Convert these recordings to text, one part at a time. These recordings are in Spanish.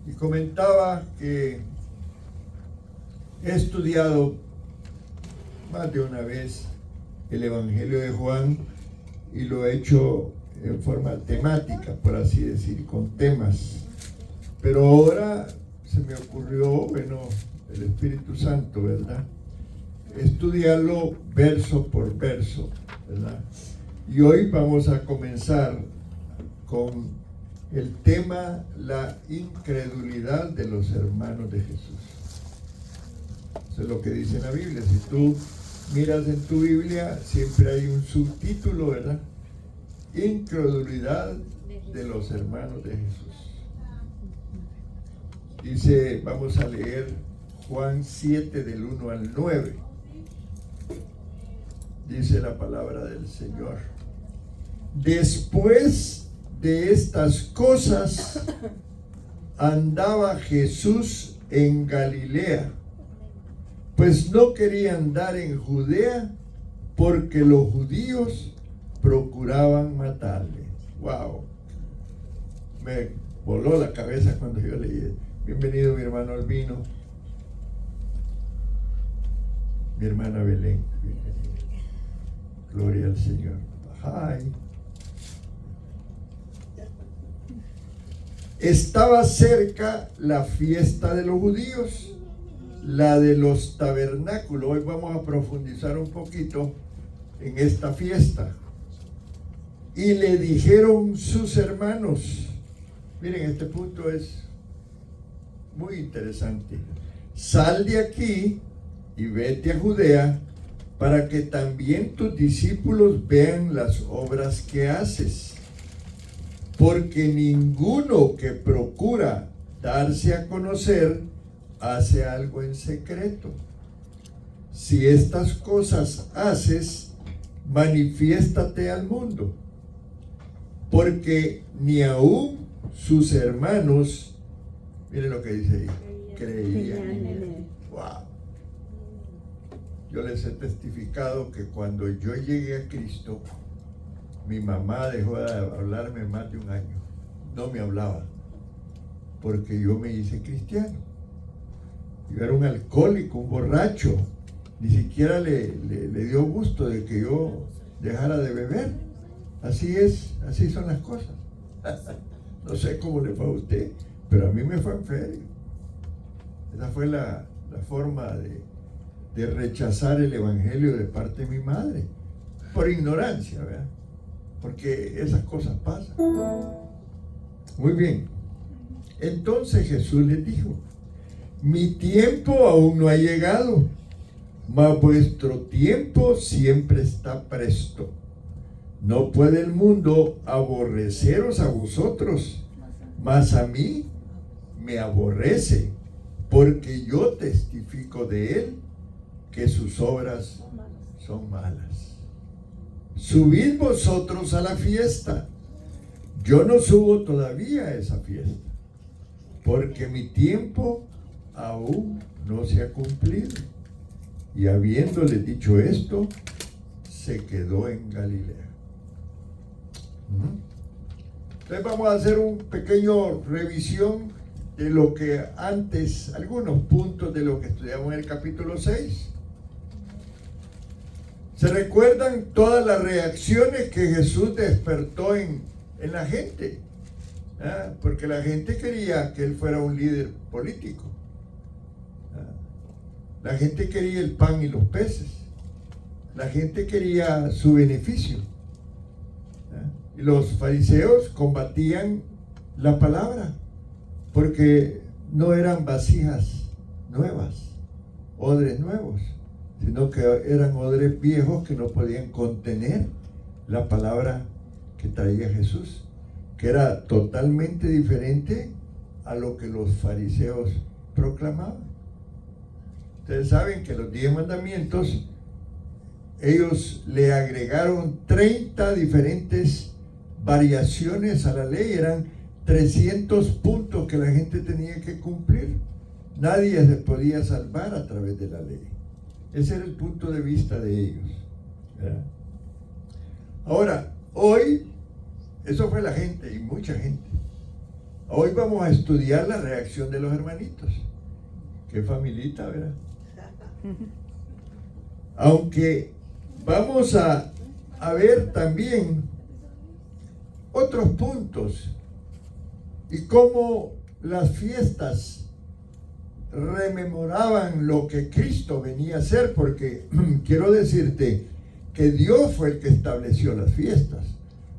Y comentaba que he estudiado más de una vez el Evangelio de Juan y lo he hecho en forma temática, por así decir, con temas. Pero ahora se me ocurrió, bueno, el Espíritu Santo, ¿verdad? Estudiarlo verso por verso, ¿verdad? Y hoy vamos a comenzar con el tema, la incredulidad de los hermanos de Jesús. Eso es lo que dice en la Biblia. Si tú miras en tu Biblia, siempre hay un subtítulo, ¿verdad? Incredulidad de los hermanos de Jesús. Dice, vamos a leer Juan 7 del 1 al 9. Dice la palabra del Señor. Después de estas cosas, andaba Jesús en Galilea, pues no quería andar en Judea, porque los judíos procuraban matarle. Wow, me voló la cabeza cuando yo leí. Bienvenido mi hermano Albino, mi hermana Belén. Gloria al Señor. Ay. Estaba cerca la fiesta de los judíos, la de los tabernáculos. Hoy vamos a profundizar un poquito en esta fiesta. Y le dijeron sus hermanos, miren, este punto es muy interesante: sal de aquí y vete a Judea, para que también tus discípulos vean las obras que haces. Porque ninguno que procura darse a conocer hace algo en secreto. Si estas cosas haces, manifiéstate al mundo. Porque ni aún sus hermanos, miren lo que dice ahí, creían en él. Wow. Yo les he testificado que cuando yo llegué a Cristo, mi mamá dejó de hablarme más de un año. No me hablaba, porque yo me hice cristiano. Yo era un alcohólico, un borracho. Ni siquiera le dio gusto de que yo dejara de beber. Así es, así son las cosas. No sé cómo le fue a usted, pero a mí me fue en feria. Esa fue la forma de rechazar el evangelio de parte de mi madre, por ignorancia, ¿verdad? Porque esas cosas pasan. Muy bien. Entonces Jesús les dijo: mi tiempo aún no ha llegado, mas vuestro tiempo siempre está presto. No puede el mundo aborreceros a vosotros, mas a mí me aborrece, porque yo testifico de él que sus obras son malas. Subid vosotros a la fiesta. Yo no subo todavía a esa fiesta, porque mi tiempo aún no se ha cumplido. Y habiéndole dicho esto, se quedó en Galilea. Entonces vamos a hacer un pequeño revisión de lo que antes, algunos puntos de lo que estudiamos en el capítulo 6. ¿Se recuerdan todas las reacciones que Jesús despertó en la gente? Porque la gente quería que él fuera un líder político. La gente quería el pan y los peces. La gente quería su beneficio. Y los fariseos combatían la palabra, porque no eran vasijas nuevas, odres nuevos, sino que eran odres viejos que no podían contener la palabra que traía Jesús, que era totalmente diferente a lo que los fariseos proclamaban. Ustedes saben que los 10 mandamientos, ellos le agregaron 30 diferentes variaciones a la ley. Eran 300 puntos que la gente tenía que cumplir. Nadie se podía salvar a través de la ley. Ese era el punto de vista de ellos, ¿verdad? Ahora, hoy, eso fue la gente y mucha gente. Hoy vamos a estudiar la reacción de los hermanitos. Qué familita, ¿verdad? Aunque vamos a ver también otros puntos y cómo las fiestas rememoraban lo que Cristo venía a hacer, porque quiero decirte que Dios fue el que estableció las fiestas,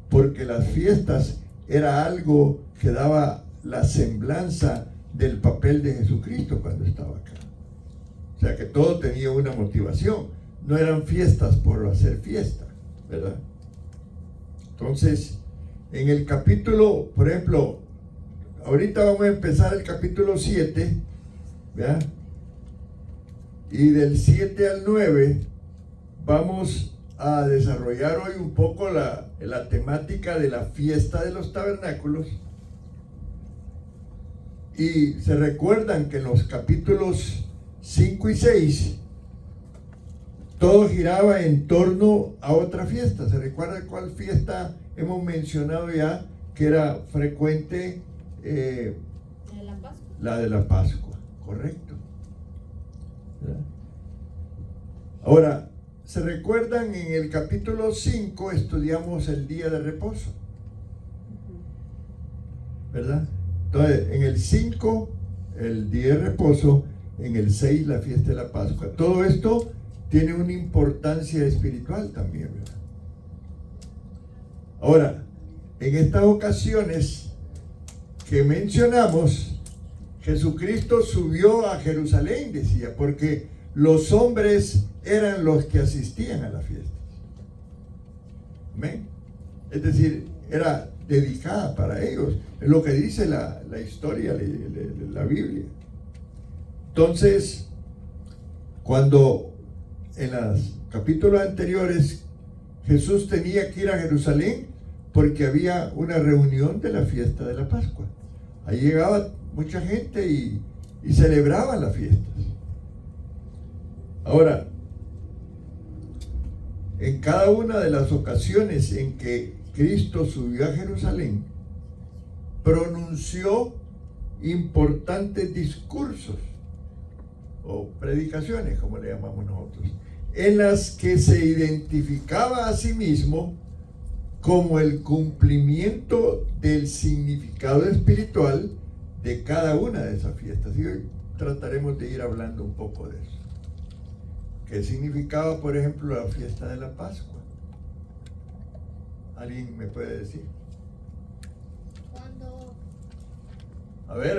porque las fiestas era algo que daba la semblanza del papel de Jesucristo cuando estaba acá. O sea que todo tenía una motivación, no eran fiestas por hacer fiesta, ¿verdad? Entonces, en el capítulo, por ejemplo, ahorita vamos a empezar el capítulo 7, ¿verdad? Y del 7 al 9 vamos a desarrollar hoy un poco la temática de la fiesta de los tabernáculos. Y se recuerdan que en los capítulos 5 y 6 todo giraba en torno a otra fiesta. ¿Se recuerda cuál fiesta hemos mencionado ya que era frecuente? La de la Pascua, correcto. ¿Verdad? Ahora, ¿se recuerdan? En el capítulo 5 estudiamos el día de reposo, ¿verdad? Entonces, en el 5, el día de reposo, en el 6, la fiesta de la Pascua. Todo esto tiene una importancia espiritual también, ¿verdad? Ahora, en estas ocasiones que mencionamos, Jesucristo subió a Jerusalén, decía, porque los hombres eran los que asistían a la fiesta. ¿Amén? Es decir, era dedicada para ellos. Es lo que dice la historia de la Biblia. Entonces, cuando en los capítulos anteriores Jesús tenía que ir a Jerusalén porque había una reunión de la fiesta de la Pascua. Ahí llegaba mucha gente y celebraban las fiestas. Ahora, en cada una de las ocasiones en que Cristo subió a Jerusalén, pronunció importantes discursos o predicaciones, como le llamamos nosotros, en las que se identificaba a sí mismo como el cumplimiento del significado espiritual de cada una de esas fiestas. Y hoy trataremos de ir hablando un poco de eso. ¿Qué significaba, por ejemplo, la fiesta de la Pascua? ¿Alguien me puede decir? A ver.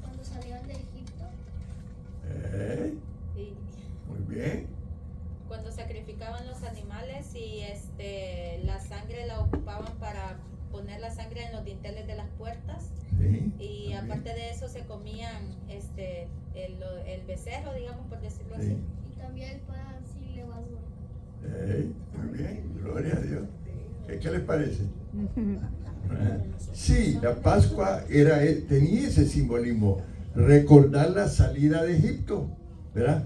Cuando salieron de Egipto. Sí. Muy bien. Cuando sacrificaban los animales y la sangre la ocupaban para poner la sangre en los dinteles de las puertas. Sí, Y también. aparte de eso se comían el becerro, digamos, por decirlo Sí. así. Y también el pan sin levadura. Muy bien, gloria a Dios. ¿Qué les parece? Sí, la Pascua tenía ese simbolismo, recordar la salida de Egipto, ¿verdad?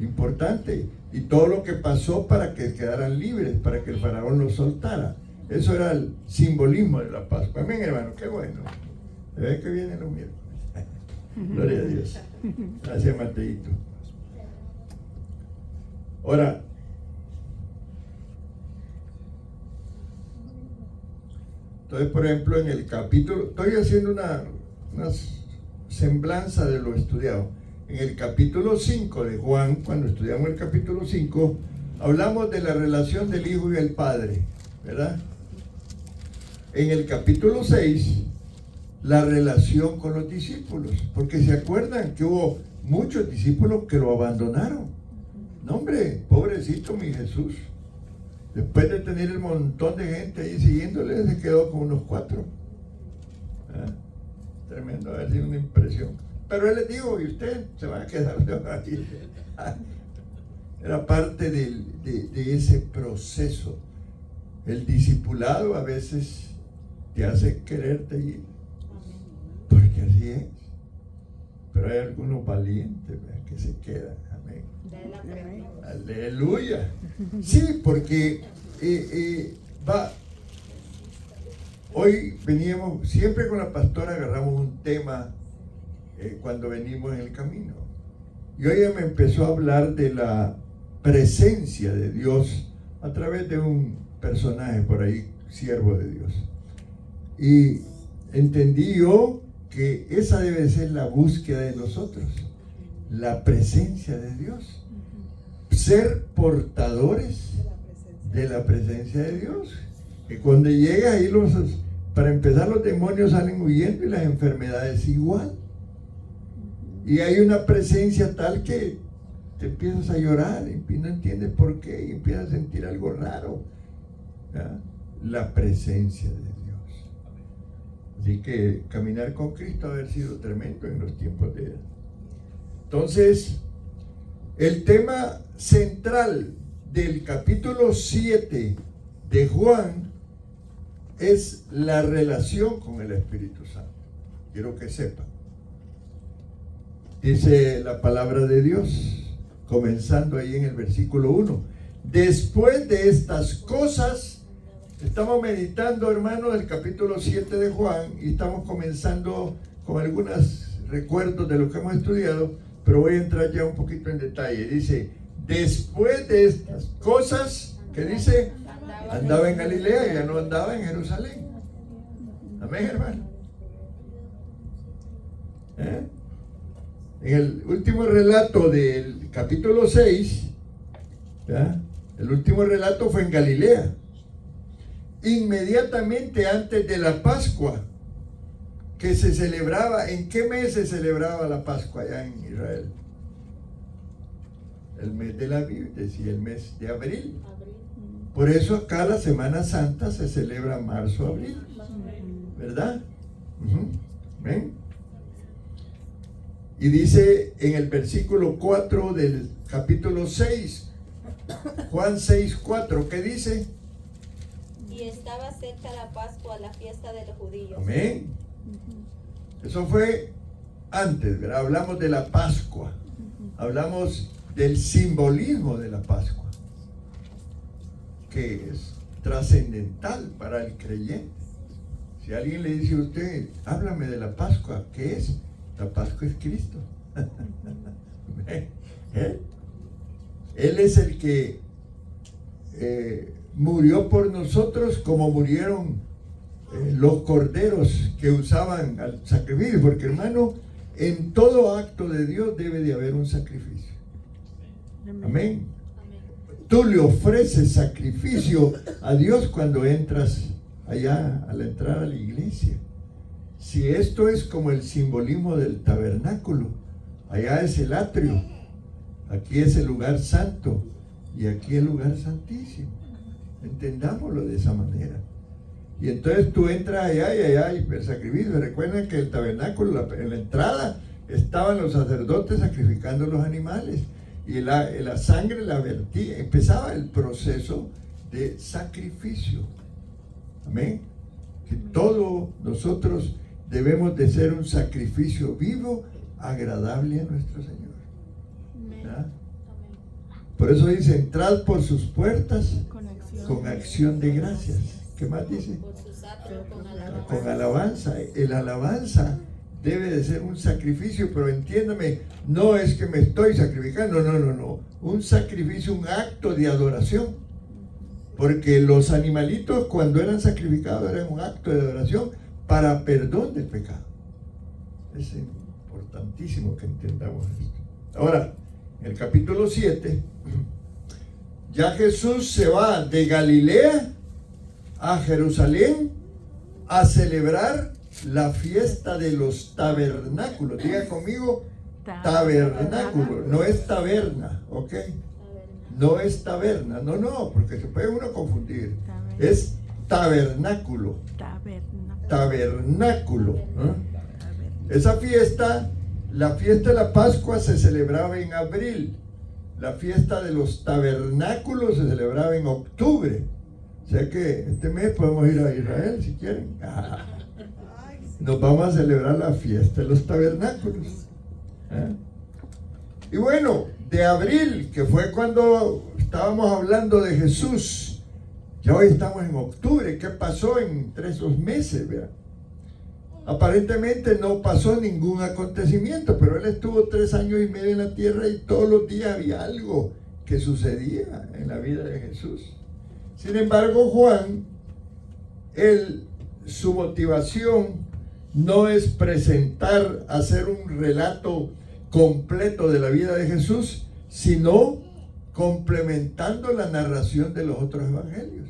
Importante. Y todo lo que pasó para que quedaran libres, para que el faraón los soltara. Eso era el simbolismo de la Pascua. Amén, hermano, qué bueno. Se ve que vienen los miércoles. Gloria a Dios. Gracias, Mateito. Ahora, entonces, por ejemplo, en el capítulo, estoy haciendo una semblanza de lo estudiado. En el capítulo 5 de Juan, cuando estudiamos el capítulo 5, hablamos de la relación del Hijo y el Padre, ¿verdad? En el capítulo 6, la relación con los discípulos, porque se acuerdan que hubo muchos discípulos que lo abandonaron. No, hombre, pobrecito mi Jesús. Después de tener el montón de gente ahí siguiéndole, se quedó con unos 4. Tremendo, a ver si una impresión. Pero él les dijo, y usted se va a quedar ahí. Era parte de ese proceso. El discipulado a veces te hace quererte ir, porque así es. Pero hay algunos valientes, ¿verdad?, que se quedan. Amén. Aleluya. Sí, porque Hoy veníamos, siempre con la pastora agarramos un tema cuando venimos en el camino. Y hoy ella me empezó a hablar de la presencia de Dios a través de un personaje por ahí, siervo de Dios. Y entendí yo que esa debe ser la búsqueda de nosotros, la presencia de Dios. Ser portadores de la presencia de Dios. Que cuando llega ahí, para empezar, los demonios salen huyendo y las enfermedades igual. Y hay una presencia tal que te empiezas a llorar y no entiendes por qué y empiezas a sentir algo raro. ¿Ya? La presencia de Dios. Así que caminar con Cristo ha haber sido tremendo en los tiempos de él. Entonces, el tema central del capítulo 7 de Juan es la relación con el Espíritu Santo. Quiero que sepan. Dice la palabra de Dios, comenzando ahí en el versículo 1. Después de estas cosas, estamos meditando, hermanos, el capítulo 7 de Juan y estamos comenzando con algunos recuerdos de lo que hemos estudiado, pero voy a entrar ya un poquito en detalle. Dice, después de estas cosas, ¿qué dice? Andaba en Galilea, ya no andaba en Jerusalén. Amén, hermano. En el último relato del capítulo 6, ¿ya? El último relato fue en Galilea. Inmediatamente antes de la Pascua, que se celebraba, ¿en qué mes se celebraba la Pascua allá en Israel? El mes de la Biblia, decía el mes de abril. Por eso acá la Semana Santa se celebra marzo, abril, ¿verdad? ¿Ven? Y dice en el versículo 4 del capítulo 6, Juan 6:4, ¿qué dice? Y estaba cerca la Pascua, la fiesta de los judíos. Amén. Eso fue antes, ¿verdad? Hablamos de la Pascua. Hablamos del simbolismo de la Pascua, que es trascendental para el creyente. Si alguien le dice a usted, háblame de la Pascua, ¿qué es? La Pascua es Cristo. Él es el que murió por nosotros como murieron los corderos que usaban al sacrificio, porque hermano, en todo acto de Dios debe de haber un sacrificio. Amén. Tú le ofreces sacrificio a Dios cuando entras allá, al entrar a la iglesia. Si esto es como el simbolismo del tabernáculo, allá es el atrio, aquí es el lugar santo y aquí el lugar santísimo. Entendámoslo de esa manera. Y entonces tú entras allá y allá hay el sacrificio. Recuerden que el tabernáculo, en la entrada, estaban los sacerdotes sacrificando los animales. Y la sangre la vertía. Empezaba el proceso de sacrificio. Amén. Que todos nosotros debemos de ser un sacrificio vivo, agradable a nuestro Señor. ¿Ah? Por eso dice, entrad por sus puertas con acción de gracias. ¿Qué más dice? Con alabanza. El alabanza debe de ser un sacrificio, pero entiéndame, no es que me estoy sacrificando, no. Un sacrificio, un acto de adoración. Porque los animalitos cuando eran sacrificados eran un acto de adoración para perdón del pecado. Es importantísimo que entendamos esto. Ahora, en el capítulo 7, ya Jesús se va de Galilea a Jerusalén a celebrar la fiesta de los tabernáculos. Diga conmigo, tabernáculo, no es taberna, ¿ok? No es taberna, no, porque se puede uno confundir. Es tabernáculo. Tabernáculo. Esa fiesta, la fiesta de la Pascua se celebraba en abril. La fiesta de los tabernáculos se celebraba en octubre. O sea que este mes podemos ir a Israel si quieren. Nos vamos a celebrar la fiesta de los tabernáculos. Y bueno, de abril, que fue cuando estábamos hablando de Jesús Ya hoy estamos en octubre. ¿Qué pasó entre esos meses? ¿Verdad? Aparentemente no pasó ningún acontecimiento, pero él estuvo 3 años y medio en la tierra y todos los días había algo que sucedía en la vida de Jesús. Sin embargo, Juan, su motivación no es hacer un relato completo de la vida de Jesús, sino complementando la narración de los otros evangelios,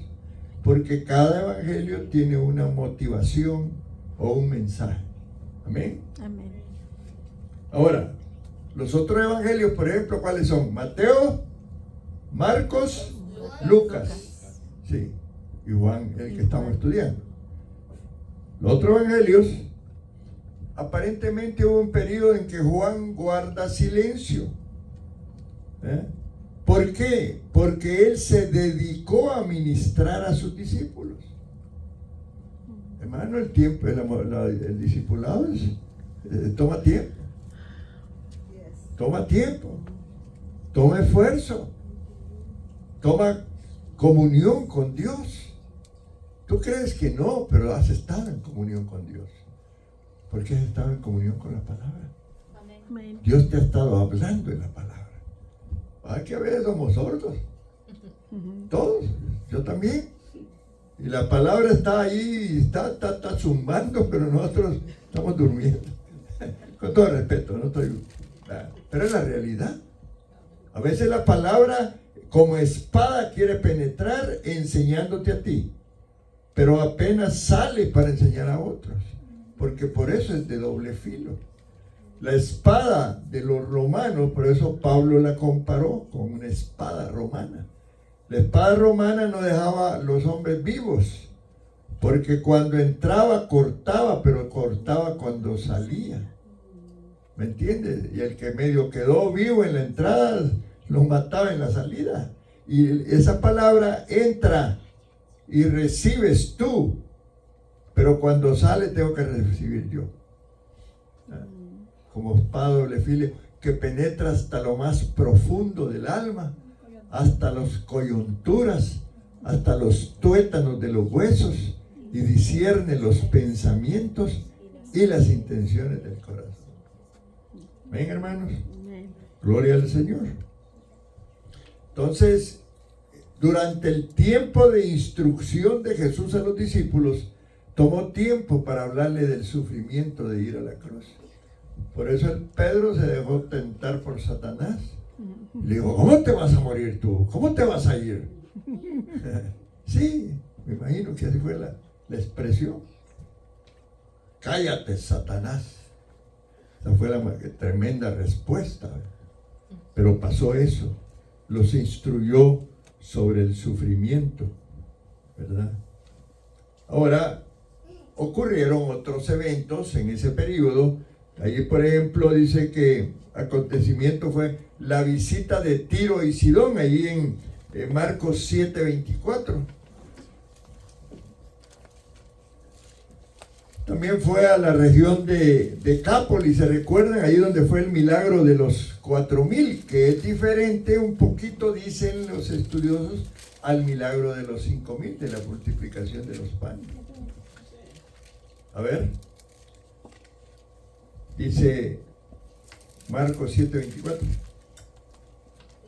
porque cada evangelio tiene una motivación o un mensaje. Amén. Amén. Ahora, los otros evangelios, por ejemplo, ¿cuáles son? Mateo, Marcos, Lucas. Sí, y Juan, el que estamos estudiando. Los otros evangelios, aparentemente hubo un periodo en que Juan guarda silencio. ¿Por qué? Porque él se dedicó a ministrar a sus discípulos. Hermano, el tiempo, el discipulado toma tiempo. Toma tiempo. Toma esfuerzo. Toma comunión con Dios. Tú crees que no, pero has estado en comunión con Dios. Porque has estado en comunión con la palabra. Amén. Dios te ha estado hablando en la palabra. Hay que ver, somos sordos. Todos, yo también. Y la palabra está ahí, está zumbando, pero nosotros estamos durmiendo. Con todo respeto, no estoy... Pero es la realidad. A veces la palabra como espada quiere penetrar enseñándote a ti, pero apenas sale para enseñar a otros, porque por eso es de doble filo. La espada de los romanos, por eso Pablo la comparó con una espada romana. La espada romana no dejaba a los hombres vivos, porque cuando entraba cortaba, pero cortaba cuando salía. ¿Me entiendes? Y el que medio quedó vivo en la entrada, lo mataba en la salida. Y esa palabra entra y recibes tú, pero cuando sale tengo que recibir yo. Como espada doble filo que penetra hasta lo más profundo del alma, hasta las coyunturas, hasta los tuétanos de los huesos, y discierne los pensamientos y las intenciones del corazón. ¿Ven, hermanos? Gloria al Señor. Entonces, durante el tiempo de instrucción de Jesús a los discípulos, tomó tiempo para hablarle del sufrimiento de ir a la cruz. Por eso el Pedro se dejó tentar por Satanás. Le dijo, ¿cómo te vas a morir tú? ¿Cómo te vas a ir? Sí, me imagino que así fue la expresión. Cállate, Satanás. Esa fue la tremenda respuesta. Pero pasó eso. Los instruyó sobre el sufrimiento, ¿verdad? Ahora, ocurrieron otros eventos en ese periodo. Ahí, por ejemplo, dice que acontecimiento fue la visita de Tiro y Sidón, ahí en Marcos 7:24. También fue a la región de Decápolis, ¿se recuerdan? Ahí donde fue el milagro de los 4,000, que es diferente un poquito, dicen los estudiosos, al milagro de los 5,000, de la multiplicación de los panes. A ver. Dice Marcos 7:24.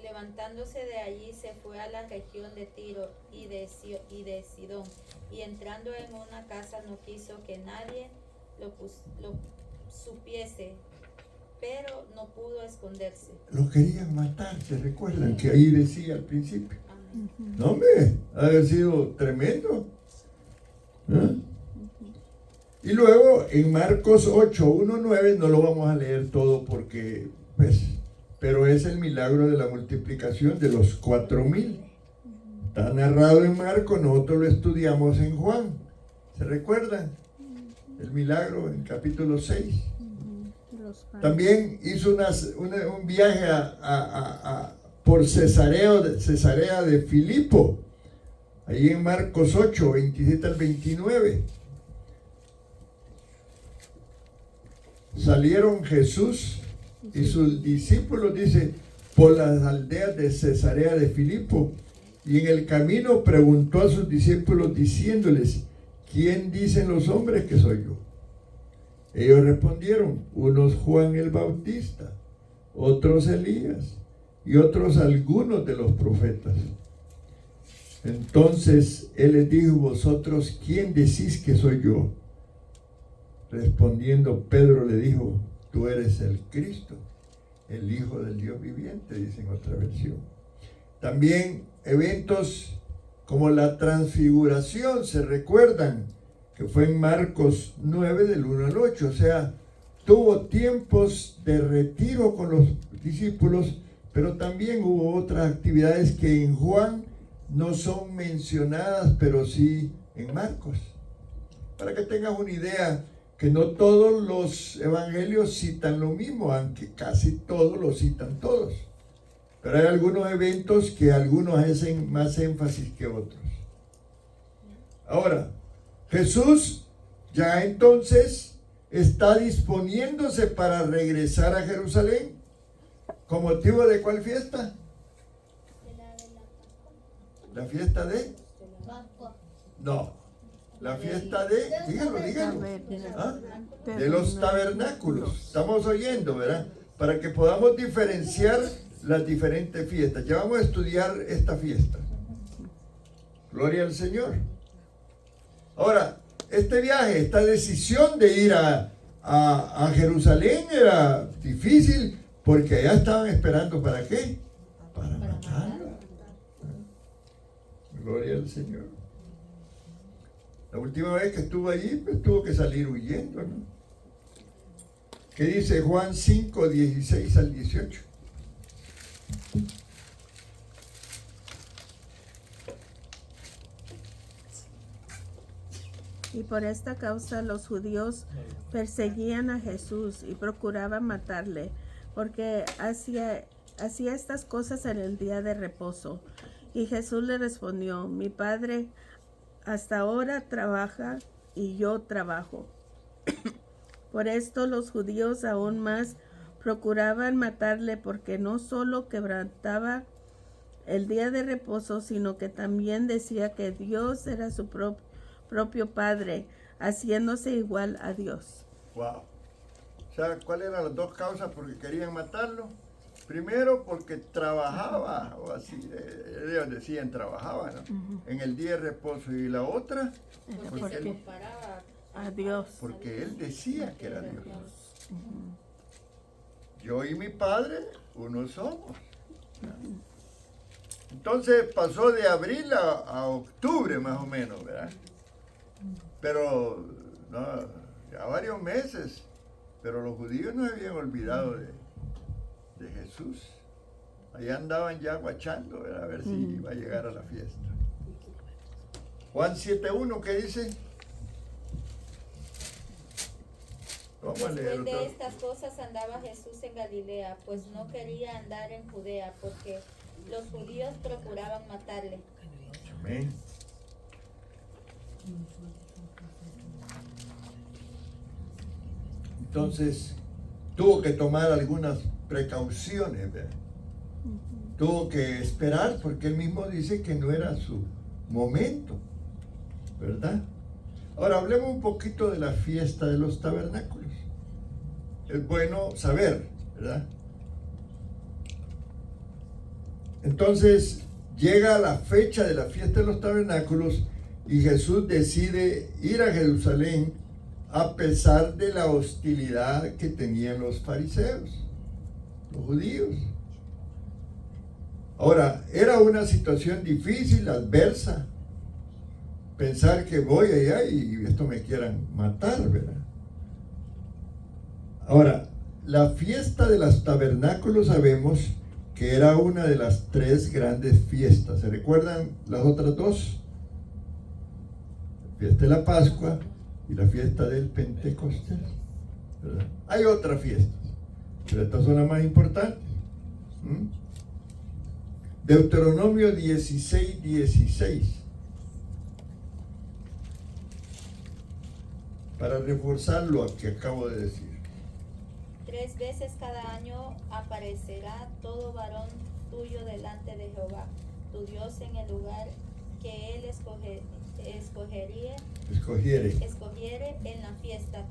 Levantándose de allí se fue a la región de Tiro y de Sidón, y entrando en una casa no quiso que nadie lo supiese, pero no pudo esconderse. Lo querían matar, ¿se recuerdan? Que ahí decía al principio. Amén. No, hombre, ha de haber sido tremendo. Y luego en Marcos 8:1-9, no lo vamos a leer todo porque, pues, pero es el milagro de la multiplicación de los 4,000. Está narrado en Marcos, nosotros lo estudiamos en Juan. ¿Se recuerdan? El milagro en capítulo 6. También hizo un viaje por Cesarea de Filipo, ahí en Marcos 8:27-29. Salieron Jesús y sus discípulos, dice, por las aldeas de Cesarea de Filipo, Y en el camino preguntó a sus discípulos diciéndoles: ¿quién dicen los hombres que soy yo? Ellos respondieron: unos Juan el Bautista, otros Elías, y otros algunos de los profetas. Entonces él les dijo: ¿vosotros quién decís que soy yo? Respondiendo Pedro le dijo: tú eres el Cristo, el Hijo del Dios viviente, dice en otra versión. También eventos como la transfiguración se recuerdan que fue en Marcos 9 del 1 al 8, o sea, tuvo tiempos de retiro con los discípulos, pero también hubo otras actividades que en Juan no son mencionadas, pero sí en Marcos. Para que tengas una idea, que no todos los evangelios citan lo mismo, aunque casi todos lo citan todos. Pero hay algunos eventos que algunos hacen más énfasis que otros. Ahora, Jesús ya entonces está disponiéndose para regresar a Jerusalén. ¿Con motivo de cuál fiesta? ¿La fiesta de? Pascua. No. La fiesta de, dígalo. ¿Ah? De los tabernáculos. Estamos oyendo, ¿verdad? Para que podamos diferenciar las diferentes fiestas. Ya vamos a estudiar esta fiesta. Gloria al Señor. Ahora, este viaje, esta decisión de ir a Jerusalén era difícil porque allá estaban esperando ¿para qué? Para matarlo. Gloria al Señor. La última vez que estuvo allí, pues tuvo que salir huyendo, ¿no? ¿Qué dice Juan 5, 16 al 18? Y por esta causa los judíos perseguían a Jesús y procuraban matarle, porque hacía estas cosas en el día de reposo. Y Jesús le respondió: mi Padre hasta ahora trabaja y yo trabajo. Por esto los judíos aún más procuraban matarle, porque no solo quebrantaba el día de reposo, sino que también decía que Dios era su propio Padre, haciéndose igual a Dios. Wow. O sea, ¿cuáles eran las dos causas por que querían matarlo? Primero, porque trabajaba, o así, ellos decían trabajaba, ¿no? En el día de reposo. Y la otra, Porque se comparaba a Dios. porque él decía que era Dios. Yo y mi Padre, uno somos. Entonces pasó de abril a octubre más o menos, ¿verdad? Pero, no, ya varios meses. Pero los judíos no se habían olvidado de Jesús. Allá andaban ya guachando, ¿verdad? A ver si iba a llegar a la fiesta. Juan 7:1, ¿qué dice? Vamos a leer Después de otro. estas cosas andaba Jesús en Galilea, pues no quería andar en Judea, porque los judíos procuraban matarle. Amén. Entonces, tuvo que tomar algunas precauciones, ¿verdad? Tuvo que esperar, porque él mismo dice que no era su momento, ¿verdad? Ahora hablemos un poquito de la fiesta de los tabernáculos. Es bueno saber, ¿verdad? Entonces llega la fecha de la fiesta de los tabernáculos y Jesús decide ir a Jerusalén a pesar de la hostilidad que tenían los fariseos, los judíos. Ahora, era una situación difícil, adversa, pensar que voy allá y esto me quieran matar, ¿verdad? Ahora, la fiesta de los tabernáculos sabemos que era una de las 3 grandes fiestas. ¿Se recuerdan las otras 2? La fiesta de la Pascua y la fiesta del Pentecostés, ¿verdad? Hay otras fiestas, pero estas son las más importantes. Deuteronomio 16:16. Para reforzar lo que acabo de decir. 3 veces cada año aparecerá todo varón tuyo delante de Jehová. tu Dios en el lugar que Él escogiere en la fiesta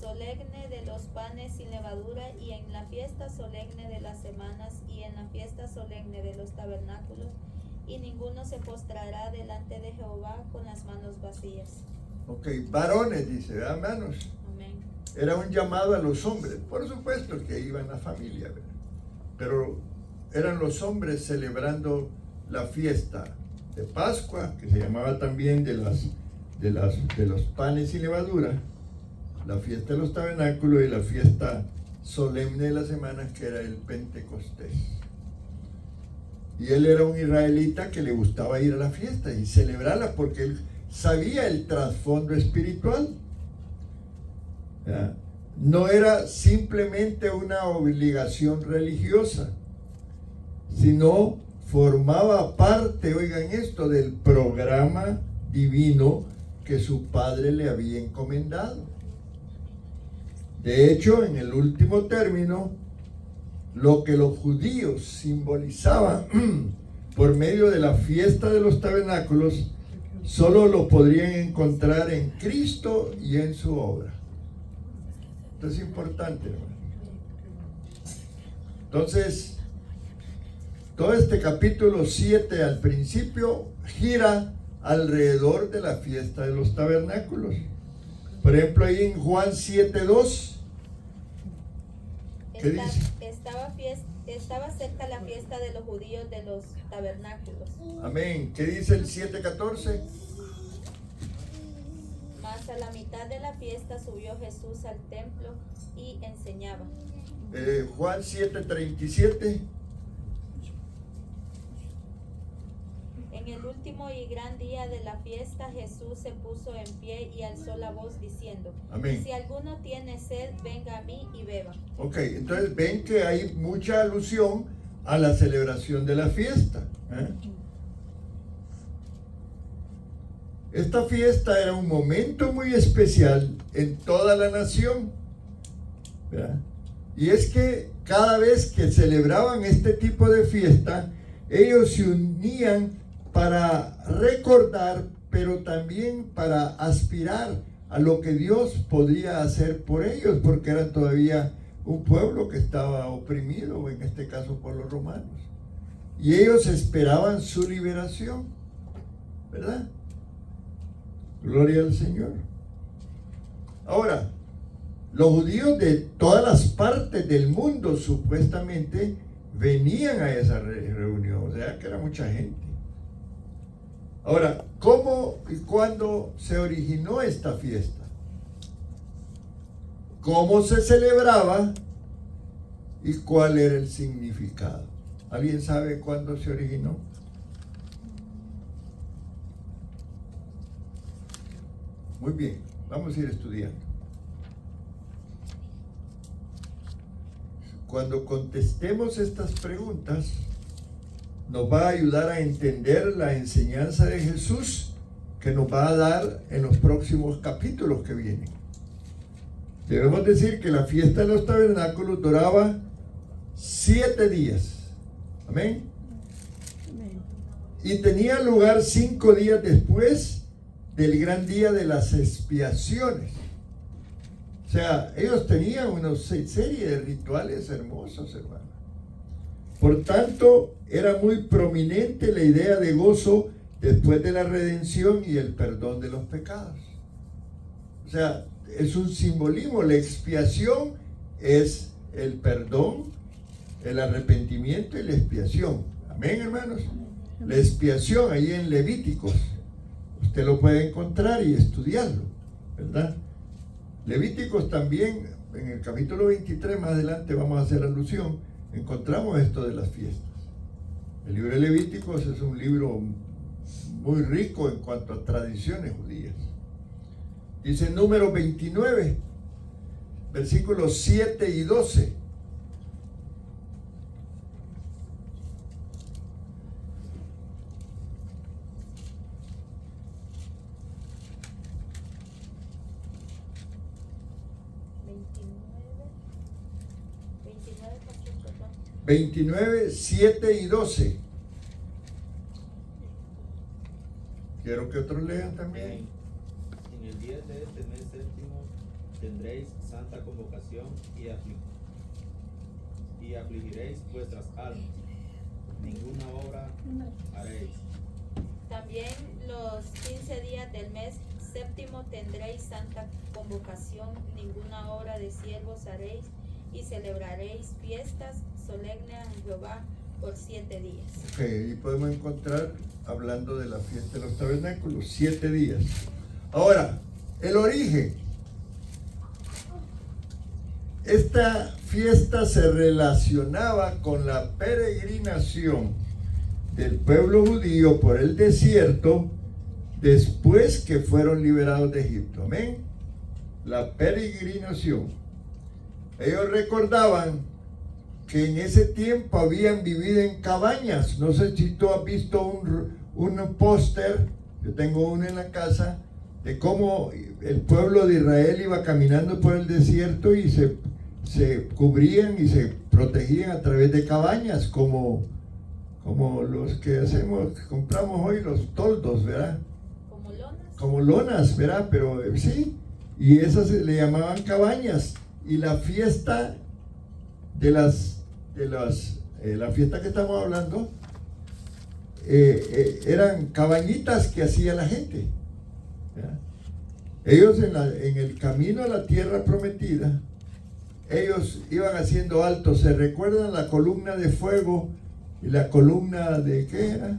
solemne de los panes sin levadura, y en la fiesta solemne de las semanas, y en la fiesta solemne de los tabernáculos, y ninguno se postrará delante de Jehová con las manos vacías. Ok, varones, dice, ¿verdad, hermanos? Amén. Era un llamado a los hombres, por supuesto que iban la familia, ¿verdad? Pero eran los hombres celebrando la fiesta de Pascua, que se llamaba también de los panes sin levadura, la fiesta de los tabernáculos y la fiesta solemne de las semanas, que era el Pentecostés. Y él era un israelita que le gustaba ir a la fiesta y celebrarla porque él sabía el trasfondo espiritual. ¿Ya? No era simplemente una obligación religiosa, sino formaba parte, oigan esto, del programa divino que su padre le había encomendado. De hecho, en el último término, lo que los judíos simbolizaban por medio de la fiesta de los tabernáculos, solo lo podrían encontrar en Cristo y en su obra. Esto es importante, hermano. Entonces, todo este capítulo 7 al principio gira alrededor de la fiesta de los tabernáculos. Por ejemplo, ahí en Juan 7:2, ¿qué dice? Estaba cerca la fiesta de los judíos de los tabernáculos. Amén. ¿Qué dice el 7:14? Mas a la mitad de la fiesta subió Jesús al templo y enseñaba. Juan 7:37. En el último y gran día de la fiesta, Jesús se puso en pie y alzó la voz diciendo: Amén. Si alguno tiene sed, venga a mí y beba. Ok, entonces ven que hay mucha alusión a la celebración de la fiesta. Esta fiesta era un momento muy especial en toda la nación, ¿verdad? Y es que cada vez que celebraban este tipo de fiesta, ellos se unían para recordar, pero también para aspirar a lo que Dios podría hacer por ellos, porque eran todavía un pueblo que estaba oprimido, en este caso por los romanos. Y ellos esperaban su liberación, ¿verdad? Gloria al Señor. Ahora, los judíos de todas las partes del mundo supuestamente venían a esa reunión, o sea que era mucha gente. Ahora, ¿cómo y cuándo se originó esta fiesta? ¿Cómo se celebraba y cuál era el significado? ¿Alguien sabe cuándo se originó? Muy bien, vamos a ir estudiando. Cuando contestemos estas preguntas, nos va a ayudar a entender la enseñanza de Jesús que nos va a dar en los próximos capítulos que vienen. Debemos decir que la fiesta de los tabernáculos duraba 7 días. Amén. Y tenía lugar 5 días después del gran día de las expiaciones. O sea, ellos tenían una serie de rituales hermosos, hermano. Por tanto, era muy prominente la idea de gozo después de la redención y el perdón de los pecados. O sea, es un simbolismo. La expiación es el perdón, el arrepentimiento y la expiación. Amén, hermanos. La expiación ahí en Levíticos, usted lo puede encontrar y estudiarlo, ¿verdad? Levíticos también, en el capítulo 23, más adelante vamos a hacer alusión, encontramos esto de las fiestas. El libro de Levíticos es un libro muy rico en cuanto a tradiciones judías. Dice Número 29, versículos 7 y 12. Perdón. 29, 7 y 12. Quiero que otros lean también. En el día de este mes séptimo tendréis santa convocación y afligiréis vuestras almas. Ninguna obra haréis. También los 15 días del mes séptimo tendréis santa convocación, ninguna obra de siervos haréis, y celebraréis fiestas solemnes a Jehová por 7 días. Ok, y podemos encontrar hablando de la fiesta de los tabernáculos, 7 días. Ahora, el origen. Esta fiesta se relacionaba con la peregrinación del pueblo judío por el desierto después que fueron liberados de Egipto. Amén. La peregrinación. Ellos recordaban que en ese tiempo habían vivido en cabañas. No sé si tú has visto un póster, yo tengo uno en la casa, de cómo el pueblo de Israel iba caminando por el desierto y se cubrían y se protegían a través de cabañas, como los que compramos hoy, los toldos, ¿verdad? Como lonas. Como lonas, ¿verdad? Pero sí, y esas se le llamaban cabañas. Y la fiesta la fiesta que estamos hablando, eran cabañitas que hacía la gente, ¿verdad? Ellos en el camino a la tierra prometida, ellos iban haciendo altos. ¿Se recuerdan la columna de fuego y la columna de qué era?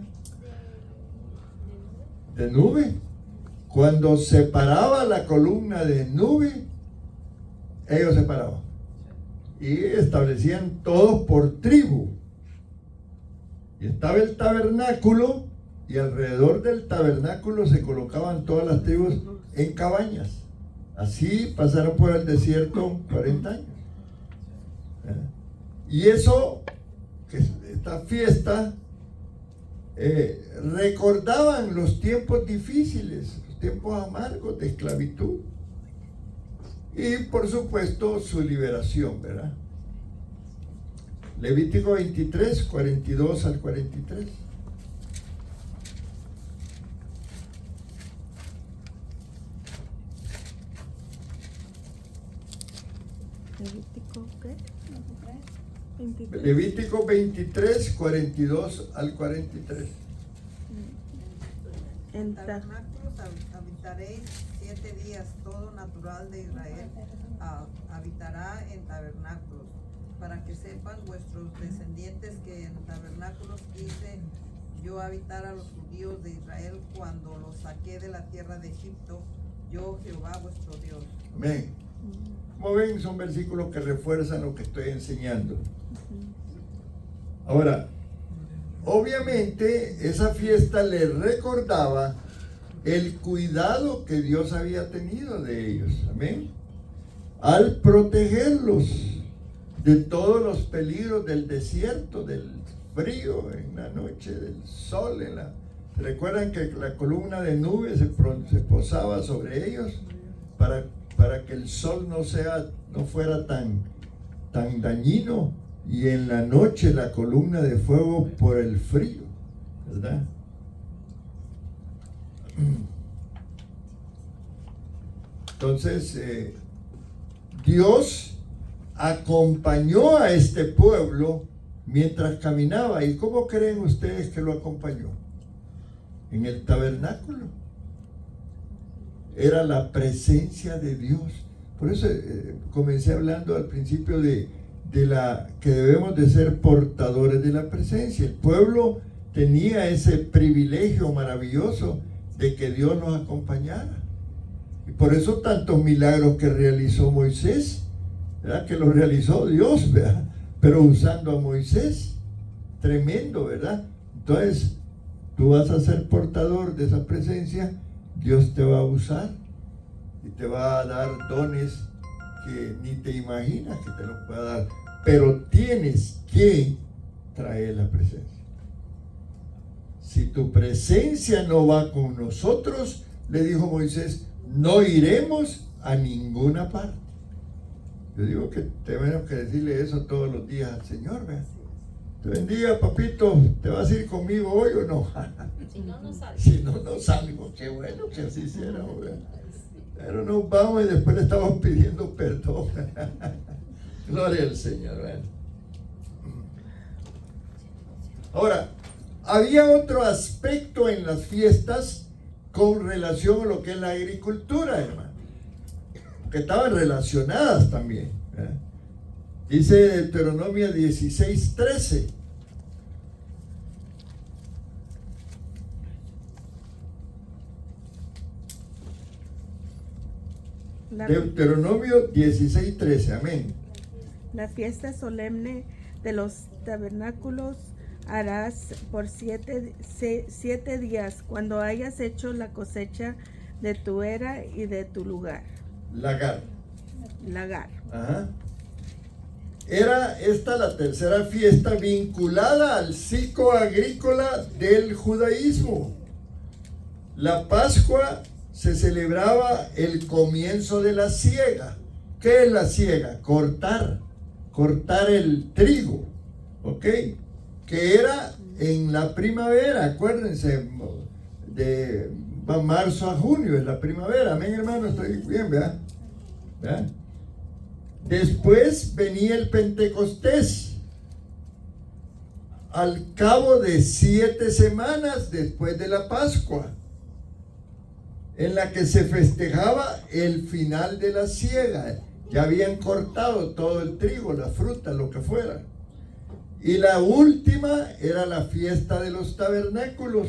De nube. Cuando se paraba la columna de nube, ellos se paraban y establecían todos por tribu. Y estaba el tabernáculo, y alrededor del tabernáculo se colocaban todas las tribus en cabañas. Así pasaron por el desierto 40 años. Y eso, esta fiesta, recordaban los tiempos difíciles, los tiempos amargos de esclavitud. Y por supuesto su liberación, ¿verdad? Levítico 23, 42 al 43. Levítico, ¿qué? 23. Levítico 23, 42 al 43. En tabernáculos habitaréis 7 días, todo natural de Israel habitará en tabernáculos, para que sepan vuestros descendientes que en tabernáculos hice yo habitar a los judíos de Israel cuando los saqué de la tierra de Egipto, yo Jehová vuestro Dios. Amén. Como ven, son versículos que refuerzan lo que estoy enseñando. Ahora, obviamente esa fiesta les recordaba el cuidado que Dios había tenido de ellos, amén, al protegerlos de todos los peligros del desierto, del frío en la noche, del sol recuerdan que la columna de nubes se posaba sobre ellos para que el sol no fuera tan dañino, y en la noche la columna de fuego por el frío, ¿verdad? Entonces, Dios acompañó a este pueblo mientras caminaba. ¿Y cómo creen ustedes que lo acompañó? En el tabernáculo. Era la presencia de Dios. Por eso comencé hablando al principio de que debemos de ser portadores de la presencia. El pueblo tenía ese privilegio maravilloso de que Dios nos acompañara. Y por eso tantos milagros que realizó Moisés, ¿verdad? Que los realizó Dios, ¿verdad? Pero usando a Moisés. Tremendo, ¿verdad? Entonces, tú vas a ser portador de esa presencia. Dios te va a usar y te va a dar dones que ni te imaginas que te los pueda dar, pero tienes que traer la presencia. Si tu presencia no va con nosotros, le dijo Moisés, no iremos a ninguna parte. Yo digo que tenemos que decirle eso todos los días al Señor, ¿verdad? Te bendiga, papito. ¿Te vas a ir conmigo hoy o no? Si no, no sale. Si no, no salgo. Qué bueno que así hiciera, ¿verdad? Pero nos vamos y después le estamos pidiendo perdón. Gloria al Señor, ¿verdad? Ahora, había otro aspecto en las fiestas con relación a lo que es la agricultura, hermano, que estaban relacionadas también, ¿verdad? Dice Deuteronomio 16:13. Deuteronomio 16:13, amén. La fiesta solemne de los tabernáculos harás por 7 días cuando hayas hecho la cosecha de tu era y de tu lagar. Ajá. Era esta la tercera fiesta vinculada al ciclo agrícola del judaísmo. La Pascua se celebraba el comienzo de la siega. ¿Qué es la siega? Cortar el trigo, ¿ok? Que era en la primavera, acuérdense, de marzo a junio es la primavera. Amén, hermano, estoy bien, ¿verdad? ¿Verdad? Después venía el Pentecostés, al cabo de 7 semanas después de la Pascua, en la que se festejaba el final de la siega. Ya habían cortado todo el trigo, la fruta, lo que fuera. Y la última era la fiesta de los tabernáculos.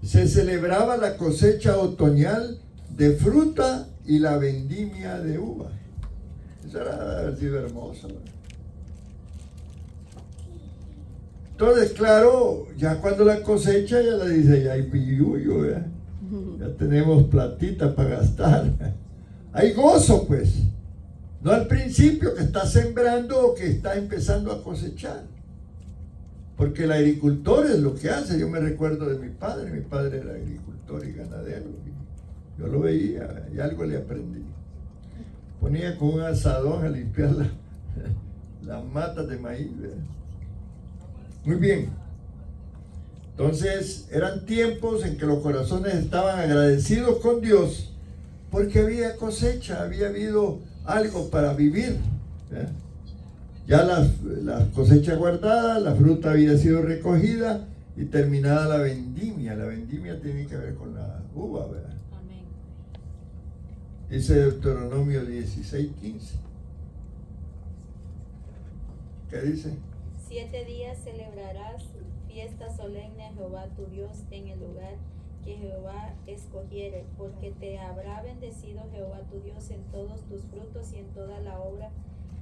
Se celebraba la cosecha otoñal de fruta y la vendimia de uva. Eso era haber sido hermoso, ¿no? Entonces, claro, ya cuando la cosecha ya le dice, ya hay pilluyo, ¿eh? Ya tenemos platita para gastar. Hay gozo, pues. No al principio que está sembrando o que está empezando a cosechar. Porque el agricultor es lo que hace. Yo me recuerdo de mi padre era agricultor y ganadero. Yo lo veía y algo le aprendí. Ponía con un asadón a limpiar las matas de maíz, ¿verdad? Muy bien. Entonces eran tiempos en que los corazones estaban agradecidos con Dios porque había cosecha, había habido algo para vivir, ¿verdad? Ya la cosecha guardada, la fruta había sido recogida y terminada la vendimia. La vendimia tiene que ver con la uva, ¿verdad? Amén. Dice Deuteronomio 16:15. ¿Qué dice? 7 días celebrarás fiesta solemne a Jehová tu Dios en el lugar que Jehová escogiere, porque te habrá bendecido Jehová tu Dios en todos tus frutos y en toda la obra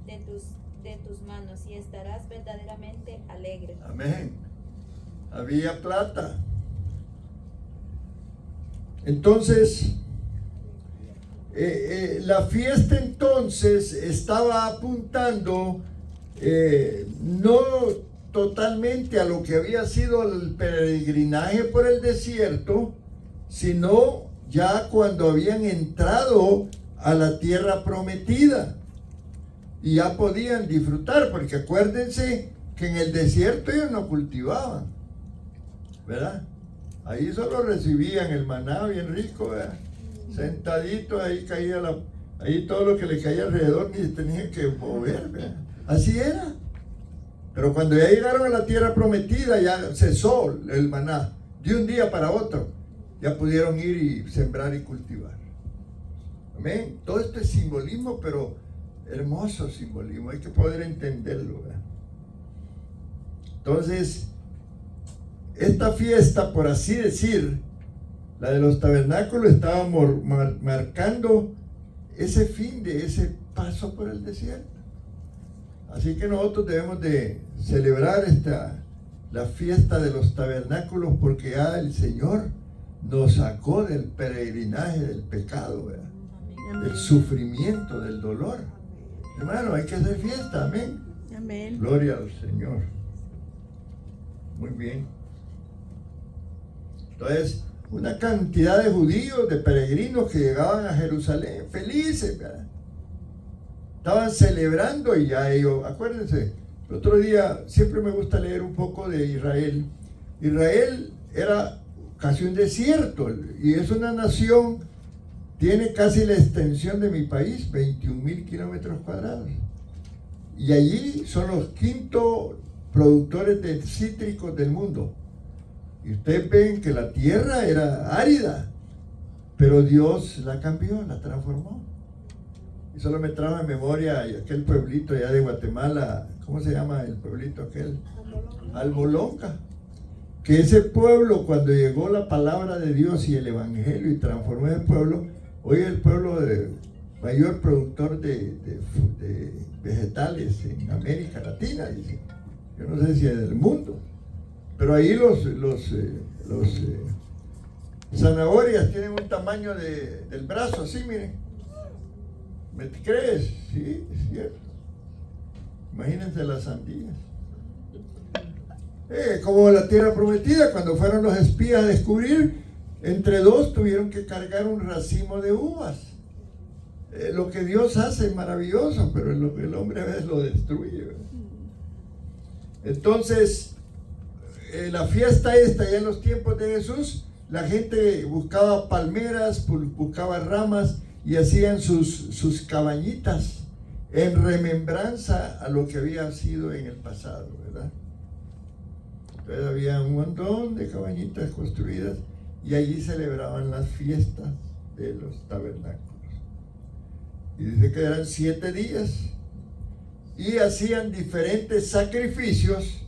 de tus manos, y estarás verdaderamente alegre. Amén. Había plata. Entonces, la fiesta entonces estaba apuntando no totalmente a lo que había sido el peregrinaje por el desierto, sino ya cuando habían entrado a la tierra prometida y ya podían disfrutar, porque acuérdense que en el desierto ellos no cultivaban, ¿verdad? Ahí solo recibían el maná bien rico, ¿verdad? Sentaditos, ahí caía ahí todo lo que le caía alrededor ni tenían que mover, ¿verdad? Así era. Pero cuando ya llegaron a la tierra prometida, ya cesó el maná. De un día para otro, ya pudieron ir y sembrar y cultivar. Amén. Todo esto es simbolismo, pero hermoso simbolismo. Hay que poder entenderlo, ¿verdad? Entonces, esta fiesta, por así decir, la de los tabernáculos, estaba marcando ese fin de ese paso por el desierto. Así que nosotros debemos de celebrar la fiesta de los tabernáculos, porque ya el Señor nos sacó del peregrinaje del pecado, ¿verdad? Amén. Del sufrimiento, del dolor. Hermano, hay que hacer fiesta, amén. Amén. Gloria al Señor. Muy bien. Entonces, una cantidad de judíos, de peregrinos que llegaban a Jerusalén, felices, ¿verdad? Estaban celebrando y ya ellos, acuérdense, El otro día, siempre me gusta leer un poco de Israel. Israel era casi un desierto y es una nación, tiene casi la extensión de mi país, 21,000 kilómetros cuadrados. Y allí son los quinto productores de cítricos del mundo. Y ustedes ven que la tierra era árida, pero Dios la cambió, la transformó. Y solo me trajo en memoria aquel pueblito allá de Guatemala, ¿cómo se llama el pueblito aquel? Albolonga. Que ese pueblo, cuando llegó la palabra de Dios y el evangelio y transformó ese pueblo, hoy es el pueblo mayor productor de vegetales en América Latina, dice. Yo no sé si es del mundo, pero ahí los zanahorias tienen un tamaño del brazo, así, miren. ¿Me crees? Sí, es cierto. Imagínense las sandías. Como la tierra prometida, cuando fueron los espías a descubrir, entre dos tuvieron que cargar un racimo de uvas. Lo que Dios hace es maravilloso, pero lo que el hombre a veces lo destruye, ¿verdad? Entonces, la fiesta esta, ya en los tiempos de Jesús, la gente buscaba palmeras, buscaba ramas y hacían sus cabañitas en remembranza a lo que había sido en el pasado, ¿verdad? Entonces había un montón de cabañitas construidas y allí celebraban las fiestas de los tabernáculos. Y dice que eran 7 días y hacían diferentes sacrificios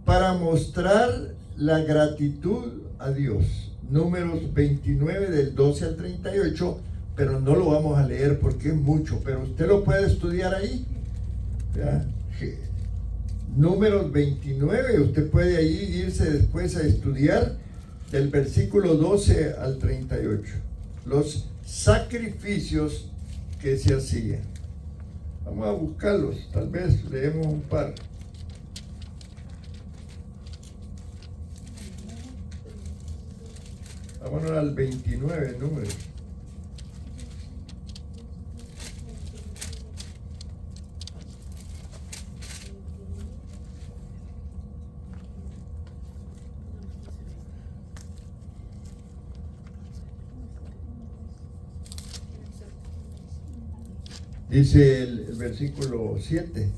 para mostrar la gratitud a Dios. Números 29 del 12 al 38, pero no lo vamos a leer porque es mucho, pero usted lo puede estudiar ahí. ¿Ya? Números 29, usted puede ahí irse después a estudiar del versículo 12 al 38. Los sacrificios que se hacían. Vamos a buscarlos, tal vez leemos un par. Vámonos al 29, número. Dice el versículo 7,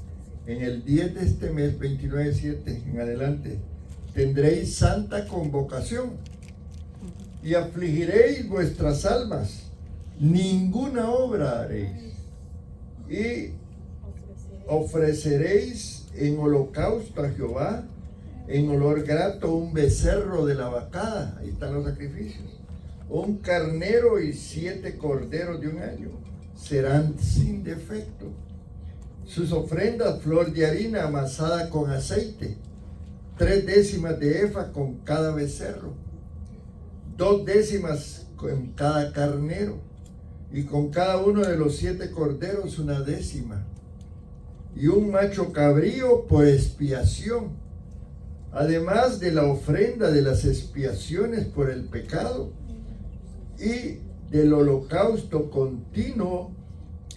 en el 10 de este mes, 29:7 en adelante, tendréis santa convocación y afligiréis vuestras almas, ninguna obra haréis y ofreceréis en holocausto a Jehová, en olor grato, un becerro de la vacada, ahí están los sacrificios, un carnero y 7 corderos de un año, serán sin defecto. Sus ofrendas, flor de harina amasada con aceite, 3 décimas de efa con cada becerro, 2 décimas con cada carnero, y con cada uno de los 7 corderos 1 décima, y un macho cabrío por expiación, además de la ofrenda de las expiaciones por el pecado, y del holocausto continuo,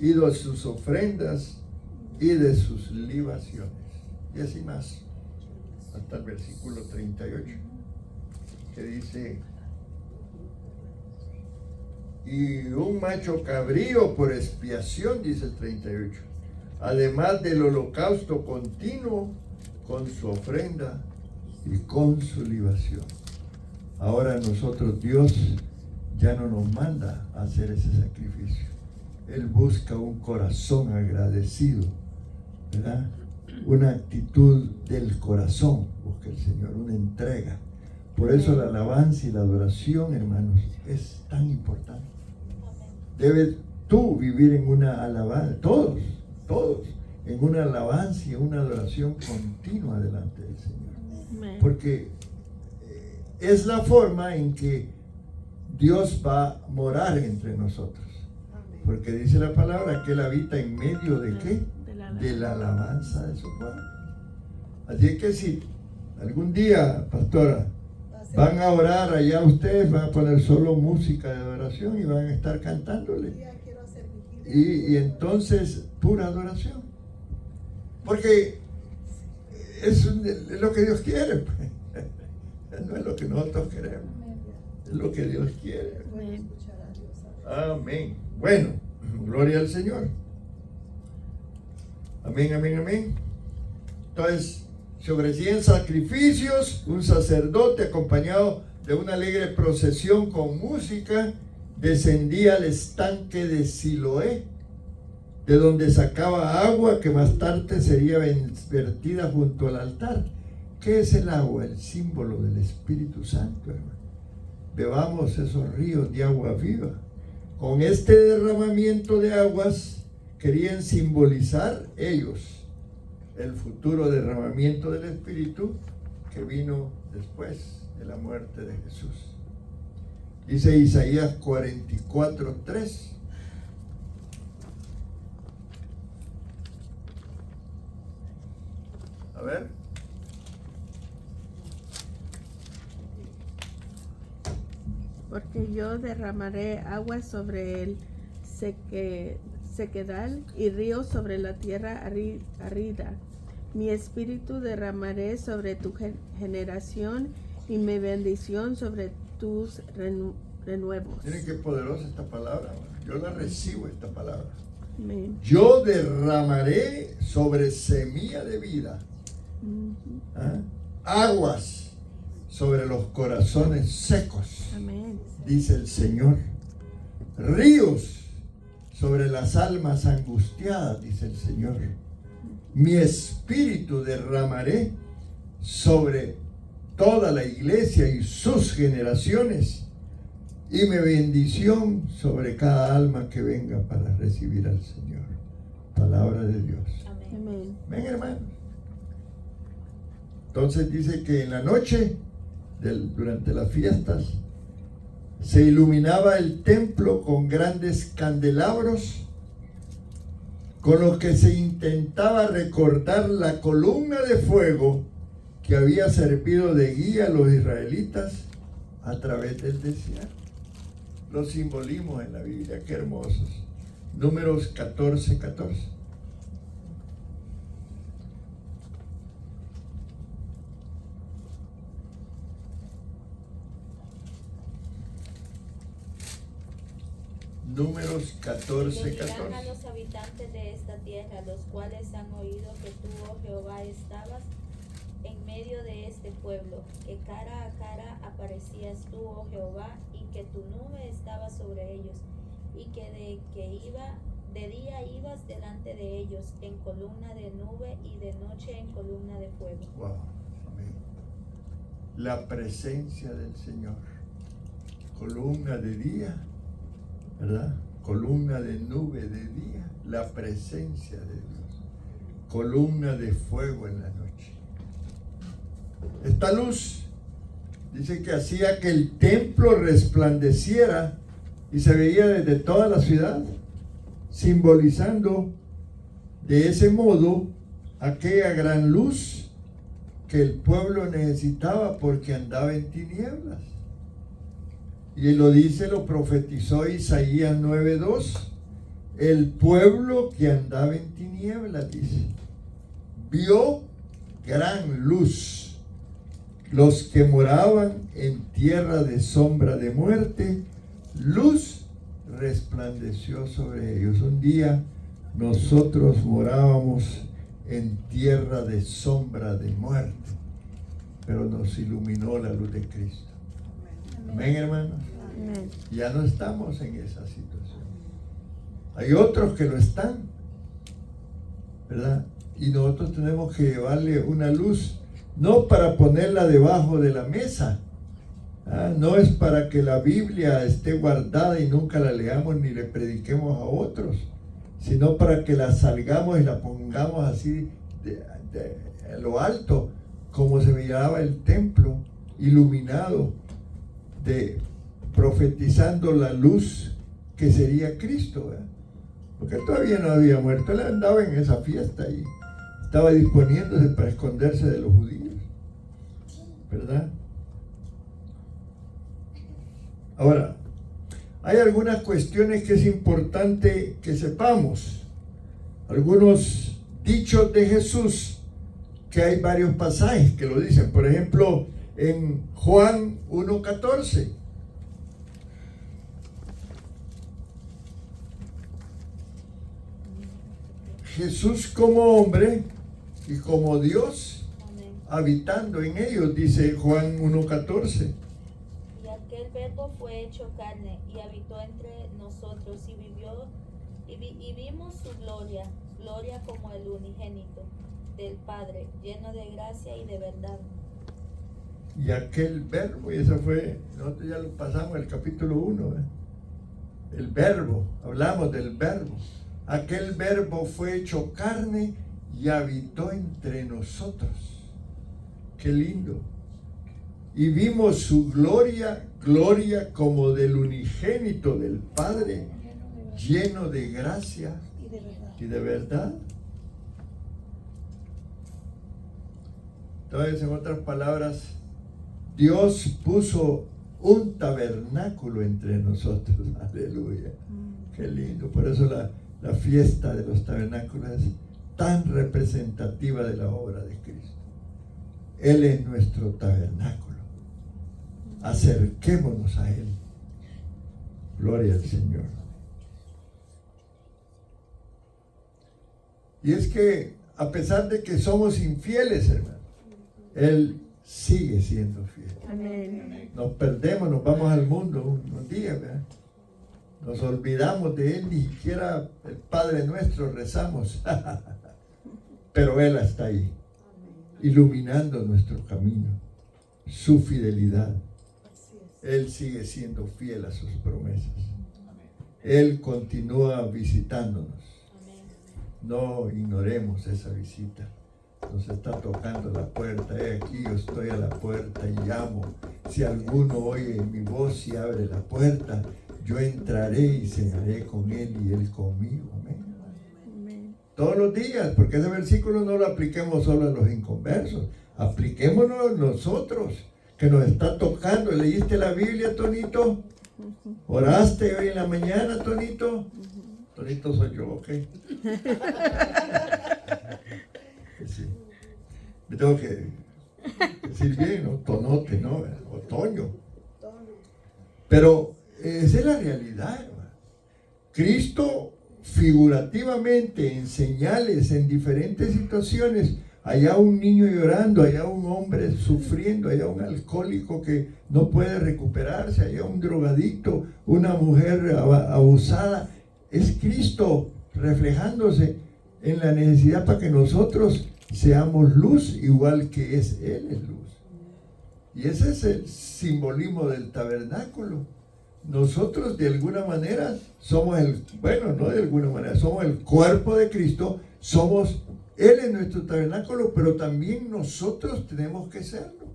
y de sus ofrendas, y de sus libaciones. Y así más, hasta el versículo 38, que dice, y un macho cabrío por expiación, dice el 38, además del holocausto continuo, con su ofrenda y con su libación. Ahora nosotros, Dios ya no nos manda a hacer ese sacrificio. Él busca un corazón agradecido, ¿verdad? Una actitud del corazón, busca el Señor, una entrega. Por eso la alabanza y la adoración, hermanos, es tan importante. Debes tú vivir en una alabanza, todos, en una alabanza y una adoración continua delante del Señor. Porque es la forma en que Dios va a morar entre nosotros. Porque dice la palabra que Él habita en medio de ¿qué? De la alabanza de su pueblo. Así que si algún día, pastora, van a orar allá ustedes, van a poner solo música de adoración y van a estar cantándole. Y entonces, pura adoración. Porque es lo que Dios quiere, pues. No es lo que nosotros queremos, es lo que Dios quiere. Amén. Amén. Bueno, gloria al Señor. Amén, amén, amén. Entonces, se ofrecían sacrificios, un sacerdote acompañado de una alegre procesión con música descendía al estanque de Siloé, de donde sacaba agua que más tarde sería vertida junto al altar. ¿Qué es el agua? El símbolo del Espíritu Santo, hermano. Bebamos esos ríos de agua viva. Con este derramamiento de aguas querían simbolizar ellos el futuro derramamiento del Espíritu que vino después de la muerte de Jesús. Dice Isaías 44:3. A ver. Porque yo derramaré agua sobre el sequedal y ríos sobre la tierra árida. Mi espíritu derramaré sobre tu generación y mi bendición sobre tus renuevos. Miren qué poderosa esta palabra. Yo la recibo, esta palabra. Amén. Yo derramaré sobre semilla de vida aguas sobre los corazones secos, Amén. dice el Señor. Ríos sobre las almas angustiadas, dice el Señor. Mi espíritu derramaré sobre toda la iglesia y sus generaciones, y mi bendición sobre cada alma que venga para recibir al Señor. Palabra de Dios. Amén. Amén. Ven, hermanos. Entonces dice que en la noche, durante las fiestas, se iluminaba el templo con grandes candelabros, con los que se intentaba recordar la columna de fuego que había servido de guía a los israelitas a través del desierto. Los simbolismos en la Biblia, qué hermosos. Números 14:14. Números Le 14:14. dirán a los habitantes de esta tierra, los cuales han oído que tú, oh Jehová, estabas en medio de este pueblo, que cara a cara aparecías tú, oh Jehová, y que tu nube estaba sobre ellos, y que de día ibas delante de ellos en columna de nube y de noche en columna de fuego. Wow, amén. La presencia del Señor. Columna de día, ¿verdad? Columna de nube de día, la presencia de Dios. Columna de fuego en la noche. Esta luz dice que hacía que el templo resplandeciera y se veía desde toda la ciudad, simbolizando de ese modo aquella gran luz que el pueblo necesitaba porque andaba en tinieblas. Y lo dice, lo profetizó Isaías 9:2. El pueblo que andaba en tinieblas, dice, vio gran luz. Los que moraban en tierra de sombra de muerte, luz resplandeció sobre ellos. Un día nosotros morábamos en tierra de sombra de muerte, pero nos iluminó la luz de Cristo. Amén, hermanos. Amén. Ya no estamos en esa situación. Hay otros que lo están, ¿verdad? Y nosotros tenemos que llevarle una luz, no para ponerla debajo de la mesa. No es para que la Biblia esté guardada y nunca la leamos ni le prediquemos a otros, sino para que la salgamos y la pongamos así a lo alto, como se miraba el templo iluminado, profetizando la luz que sería Cristo, ¿verdad? Porque todavía no había muerto. Él andaba en esa fiesta y estaba disponiéndose para esconderse de los judíos, ¿verdad? Ahora, hay algunas cuestiones que es importante que sepamos. Algunos dichos de Jesús que hay varios pasajes que lo dicen. Por ejemplo, en Juan 1:14. Jesús como hombre y como Dios Amén. habitando en ellos, dice Juan 1:14. Y aquel verbo fue hecho carne y habitó entre nosotros y vivió y vimos su gloria, gloria como el unigénito del Padre, lleno de gracia y de verdad. Y aquel verbo, y eso fue, nosotros ya lo pasamos en el capítulo 1, el verbo, hablamos del verbo. Aquel verbo fue hecho carne y habitó entre nosotros. Qué lindo. Y vimos su gloria, gloria como del unigénito del Padre, lleno de gracia y de verdad. Entonces, en otras palabras, Dios puso un tabernáculo entre nosotros. Aleluya. Qué lindo. Por eso la fiesta de los tabernáculos es tan representativa de la obra de Cristo. Él es nuestro tabernáculo. Acerquémonos a Él. Gloria al Señor. Y es que a pesar de que somos infieles, hermano, Él sigue siendo fiel. Amén. Nos perdemos, nos vamos al mundo un día, ¿verdad? Nos olvidamos de Él, ni siquiera el Padre Nuestro rezamos. Pero Él está ahí, iluminando nuestro camino, su fidelidad. Él sigue siendo fiel a sus promesas. Él continúa visitándonos. No ignoremos esa visita. Nos está tocando la puerta. Aquí yo estoy a la puerta y llamo. Si alguno oye mi voz y abre la puerta, yo entraré y cenaré con él y él conmigo. Amén. Amén. Todos los días, porque ese versículo no lo apliquemos solo a los inconversos. Apliquémonos nosotros, que nos está tocando. ¿Leíste la Biblia, Tonito? ¿Oraste hoy en la mañana, Tonito? Tonito soy yo, ¿ok? Sí. Me tengo que decir bien, ¿no? Tonote, ¿no? Otoño. Pero esa es la realidad, hermano. Cristo figurativamente, en señales, en diferentes situaciones, allá un niño llorando, allá un hombre sufriendo, allá un alcohólico que no puede recuperarse, allá un drogadicto, una mujer abusada. Es Cristo reflejándose en la necesidad para que nosotros seamos luz, igual que es Él es luz. Y ese es el simbolismo del tabernáculo. Nosotros de alguna manera somos no de alguna manera, somos el cuerpo de Cristo, Él es nuestro tabernáculo, pero también nosotros tenemos que serlo.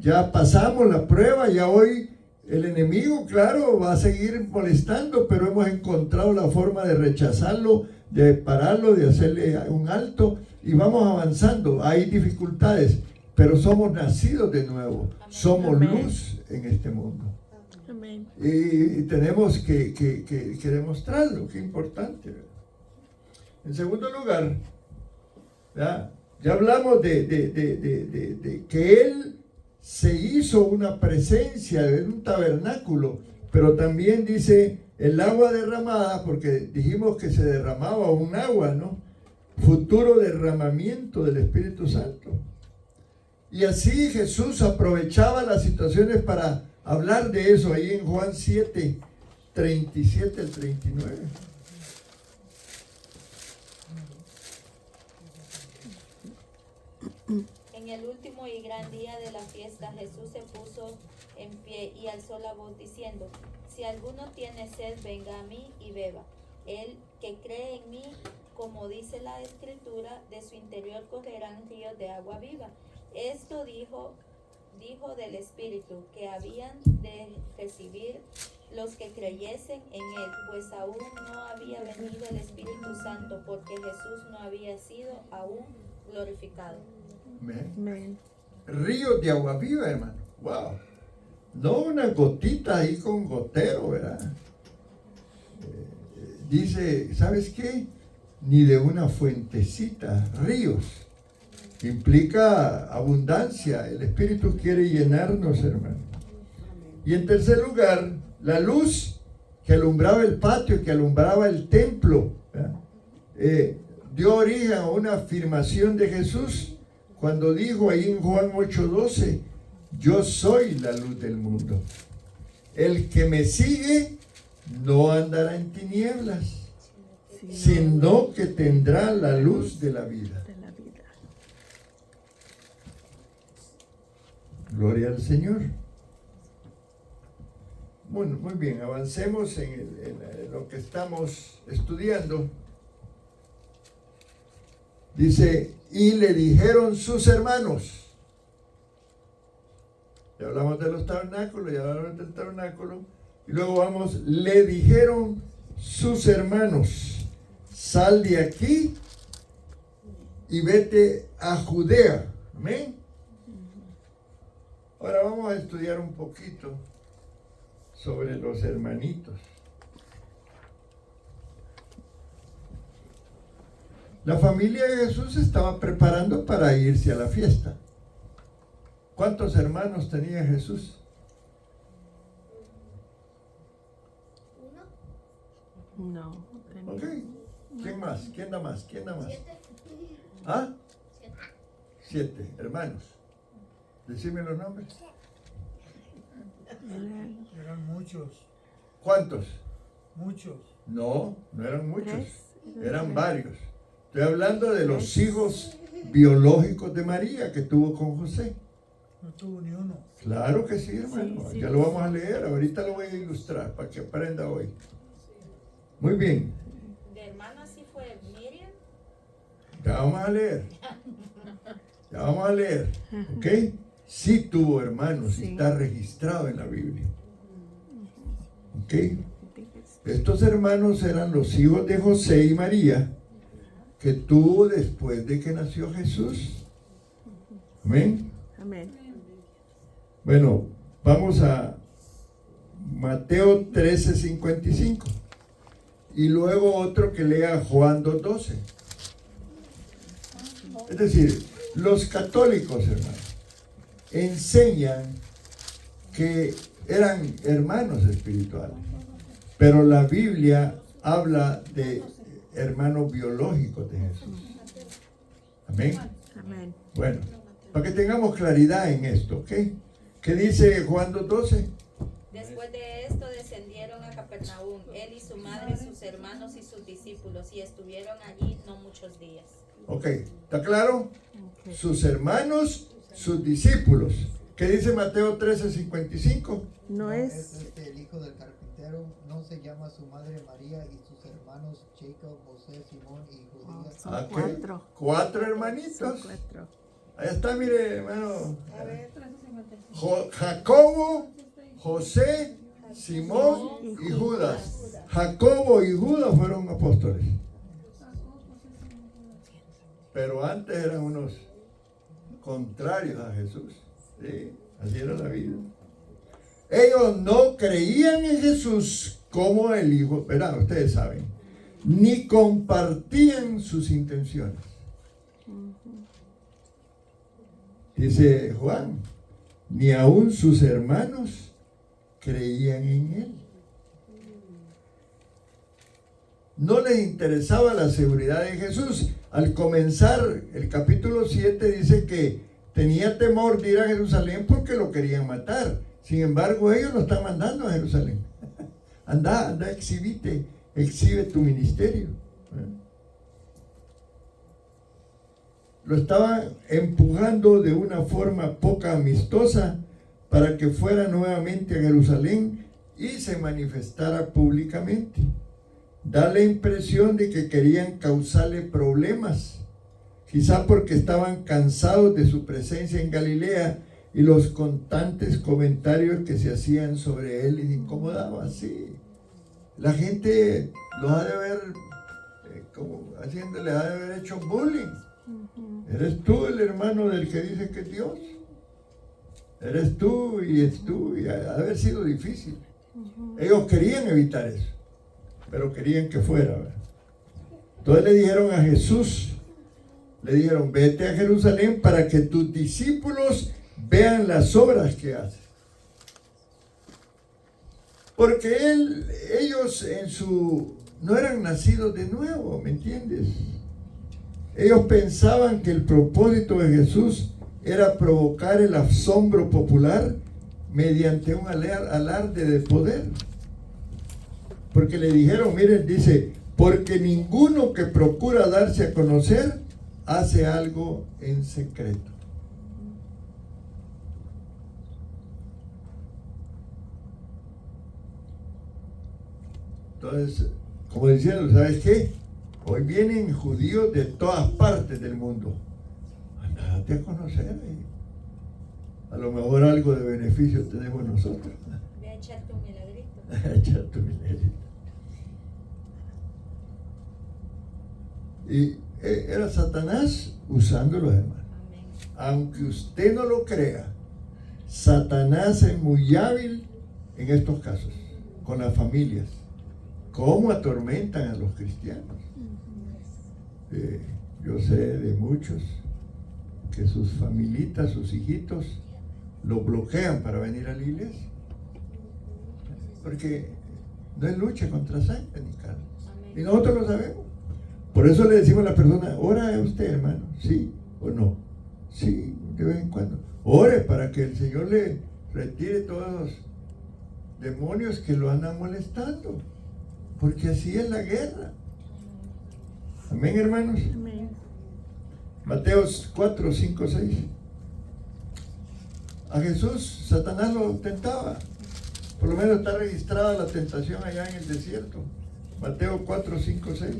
Ya pasamos la prueba, ya hoy el enemigo, claro, va a seguir molestando, pero hemos encontrado la forma de rechazarlo, de pararlo, de hacerle un alto y vamos avanzando. Hay dificultades, pero somos nacidos de nuevo. Amén. Somos Amén. Luz en este mundo. Amén. Y tenemos que demostrarlo, qué importante. En segundo lugar, ya hablamos de que Él se hizo una presencia de un tabernáculo, pero también dice el agua derramada, porque dijimos que se derramaba un agua, ¿no? Futuro derramamiento del Espíritu Santo. Y así Jesús aprovechaba las situaciones para hablar de eso ahí en Juan 7, 37 al 39. En el último y gran día de la fiesta, Jesús se puso en pie y alzó la voz diciendo: si alguno tiene sed, venga a mí y beba. El que cree en mí, como dice la Escritura, de su interior correrán ríos de agua viva. Esto dijo del Espíritu que habían de recibir los que creyesen en él, pues aún no había venido el Espíritu Santo, porque Jesús no había sido aún glorificado. Amén. Ríos de agua viva, hermano. Wow. No una gotita ahí con gotero, ¿verdad? Dice, ¿sabes qué? ni de una fuentecita, ríos. Implica abundancia. El Espíritu quiere llenarnos, hermano. Y en tercer lugar, la luz que alumbraba el patio, que alumbraba el templo, dio origen a una afirmación de Jesús cuando dijo ahí en Juan 8:12, yo soy la luz del mundo. El que me sigue no andará en tinieblas, sino que tendrá la luz de la vida. Gloria al Señor. Bueno, muy bien, avancemos en lo que estamos estudiando. Dice, y le dijeron sus hermanos. Ya hablamos de los tabernáculos, ya hablamos del tabernáculo. Y luego vamos, le dijeron sus hermanos, sal de aquí y vete a Judea. Amén. Ahora vamos a estudiar un poquito sobre los hermanitos. La familia de Jesús se estaba preparando para irse a la fiesta. ¿Cuántos hermanos tenía Jesús? ¿Uno? No. Ok. ¿Quién más? ¿Quién da más? ¿Quién da más? 7. ¿Ah? 7. 7 hermanos. Decime los nombres. Eran muchos, ¿Cuántos? muchos. No, no eran muchos. Tres. Eran varios. Estoy hablando de los hijos biológicos de María que tuvo con José. No tuvo ni uno. Claro que sí, hermano. Sí, sí. Ya lo vamos a leer. Ahorita lo voy a ilustrar para que aprenda hoy. Muy bien. De hermana sí fue Miriam. Ya vamos a leer. Ya vamos a leer. ¿Ok? Sí tuvo hermanos y Sí. está registrado en la Biblia. ¿Ok? Estos hermanos eran los hijos de José y María que tuvo después de que nació Jesús. Amén. Amén. Bueno, vamos a Mateo 13:55 y luego otro que lea Juan 2:12. Es decir, los católicos, hermanos, enseñan que eran hermanos espirituales, pero la Biblia habla de hermanos biológicos de Jesús. Amén. Amén. Bueno, para que tengamos claridad en esto, ¿ok? ¿Qué dice Juan 2:12? Después de esto descendieron a Capernaum, él y su madre, sus hermanos y sus discípulos, y estuvieron allí no muchos días. Ok, ¿está claro? Ok. Sus hermanos, sus discípulos. ¿Qué dice Mateo 13:55? No es el hijo del carpintero, no se llama su madre María y sus hermanos Jacob, José, Simón y Judía. son Ok, 4. 4 Son hermanitos. 4. Ahí está, mire, hermano. Jacobo, José, Simón y Judas. Jacobo y Judas fueron apóstoles. Pero antes eran unos contrarios a Jesús. Sí, así era la vida. Ellos no creían en Jesús como el Hijo, ¿verdad? Ustedes saben. Ni compartían sus intenciones. Dice Juan, ni aún sus hermanos creían en él. No les interesaba la seguridad de Jesús. Al comenzar el capítulo 7 dice que tenía temor de ir a Jerusalén porque lo querían matar. Sin embargo, ellos lo están mandando a Jerusalén. Anda, exhibe tu ministerio. Lo estaban empujando de una forma poca amistosa para que fuera nuevamente a Jerusalén y se manifestara públicamente. Da la impresión de que querían causarle problemas, quizá porque estaban cansados de su presencia en Galilea y los constantes comentarios que se hacían sobre él les incomodaban. Sí, la gente los ha de ver les ha de haber hecho bullying. ¿Eres tú el hermano del que dice que es Dios? Eres tú y es tú, y ha de haber sido difícil. Ellos querían evitar eso, pero querían que fuera, ¿verdad? Entonces le dijeron a Jesús, le dijeron, vete a Jerusalén para que tus discípulos vean las obras que haces. Porque ellos no eran nacidos de nuevo, ¿me entiendes? Ellos pensaban que el propósito de Jesús era provocar el asombro popular mediante un alarde de poder. Porque le dijeron, miren, dice, porque ninguno que procura darse a conocer hace algo en secreto. Entonces, como decían, ¿sabes qué? Hoy vienen judíos de todas partes del mundo. Andate a conocer. A lo mejor algo de beneficio tenemos nosotros. Ve a echarte un milagrito. Echarte un milagrito. Y era Satanás usándolo, hermano. Amén. Aunque usted no lo crea, Satanás es muy hábil en estos casos, con las familias. ¿Cómo atormentan a los cristianos? Yo sé de muchos que sus familitas, sus hijitos, lo bloquean para venir a la iglesia. Porque no es lucha contra sangre ni carne. Y nosotros lo sabemos. Por eso le decimos a la persona, ora a usted, hermano, ¿sí o no? Sí, de vez en cuando. Ore para que el Señor le retire todos los demonios que lo andan molestando. Porque así es la guerra. Amén, hermanos. Amén. Mateo 4, 5, 6. A Jesús, Satanás lo tentaba. Por lo menos está registrada la tentación allá en el desierto. Mateo 4, 5, 6.